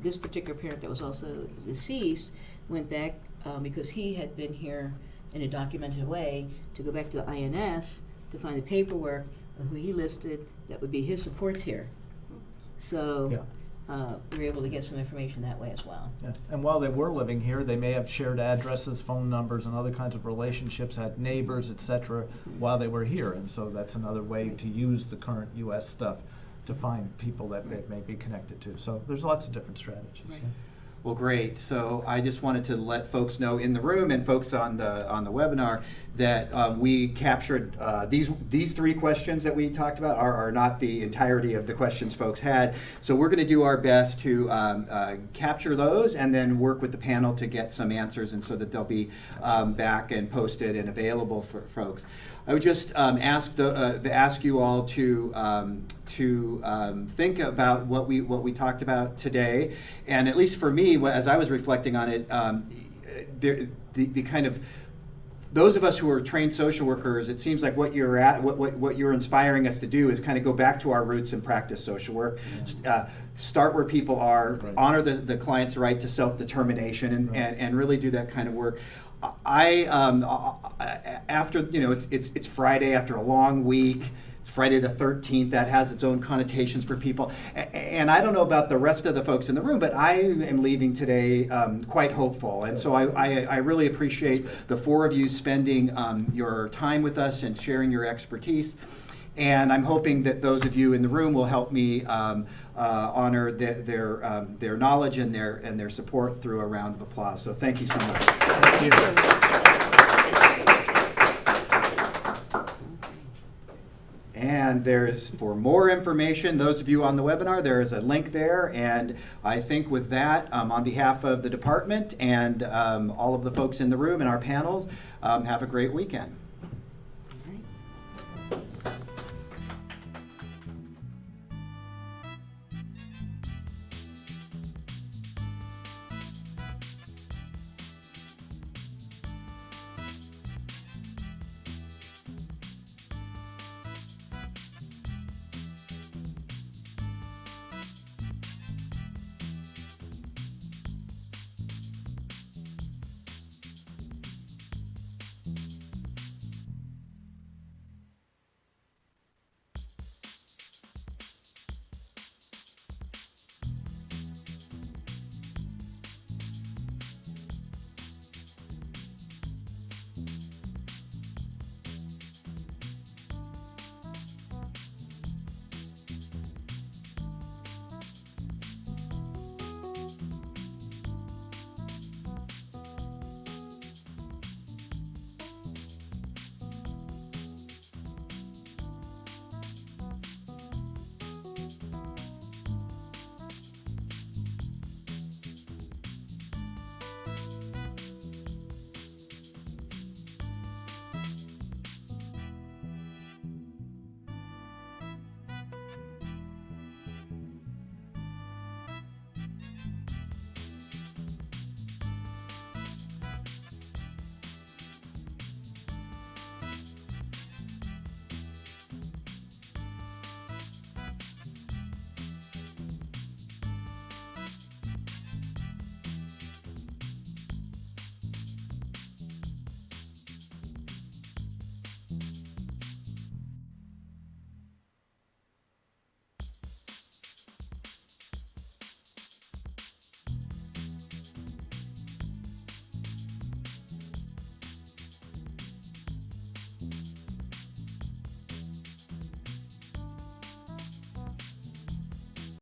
this particular parent that was also deceased, went back because he had been here in a documented way to go back to the INS to find the paperwork of who he listed that would be his supports here. So we were able to get some information that way as well. Yeah. And while they were living here, they may have shared addresses, phone numbers, and other kinds of relationships, had neighbors, etc., while they were here. And so that's another way to use the current U.S. stuff to find people that they may be connected to. So there's lots of different strategies. Right. Yeah. Well, great. So I just wanted to let folks know in the room and folks on the webinar that we captured these 3 questions that we talked about are not the entirety of the questions folks had. So we're going to do our best to capture those and then work with the panel to get some answers, and so that they'll be back and posted and available for folks. I would just ask you all to think about what we talked about today, and at least for me, as I was reflecting on it, the kind of those of us who are trained social workers, it seems like what you're inspiring us to do is kind of go back to our roots and practice social work. Start where people are, Right. honor the client's right to self-determination, and really do that kind of work. After it's Friday after a long week, It's Friday the 13th. That has its own connotations for people. And I don't know about the rest of the folks in the room, but I am leaving today quite hopeful. And so I really appreciate the four of you spending your time with us and sharing your expertise. And I'm hoping that those of you in the room will help me honor their knowledge and their support through a round of applause. So thank you so much. Thank you. And there's, for more information, those of you on the webinar, there is a link there. And I think with that, on behalf of the department and all of the folks in the room and our panels, have a great weekend.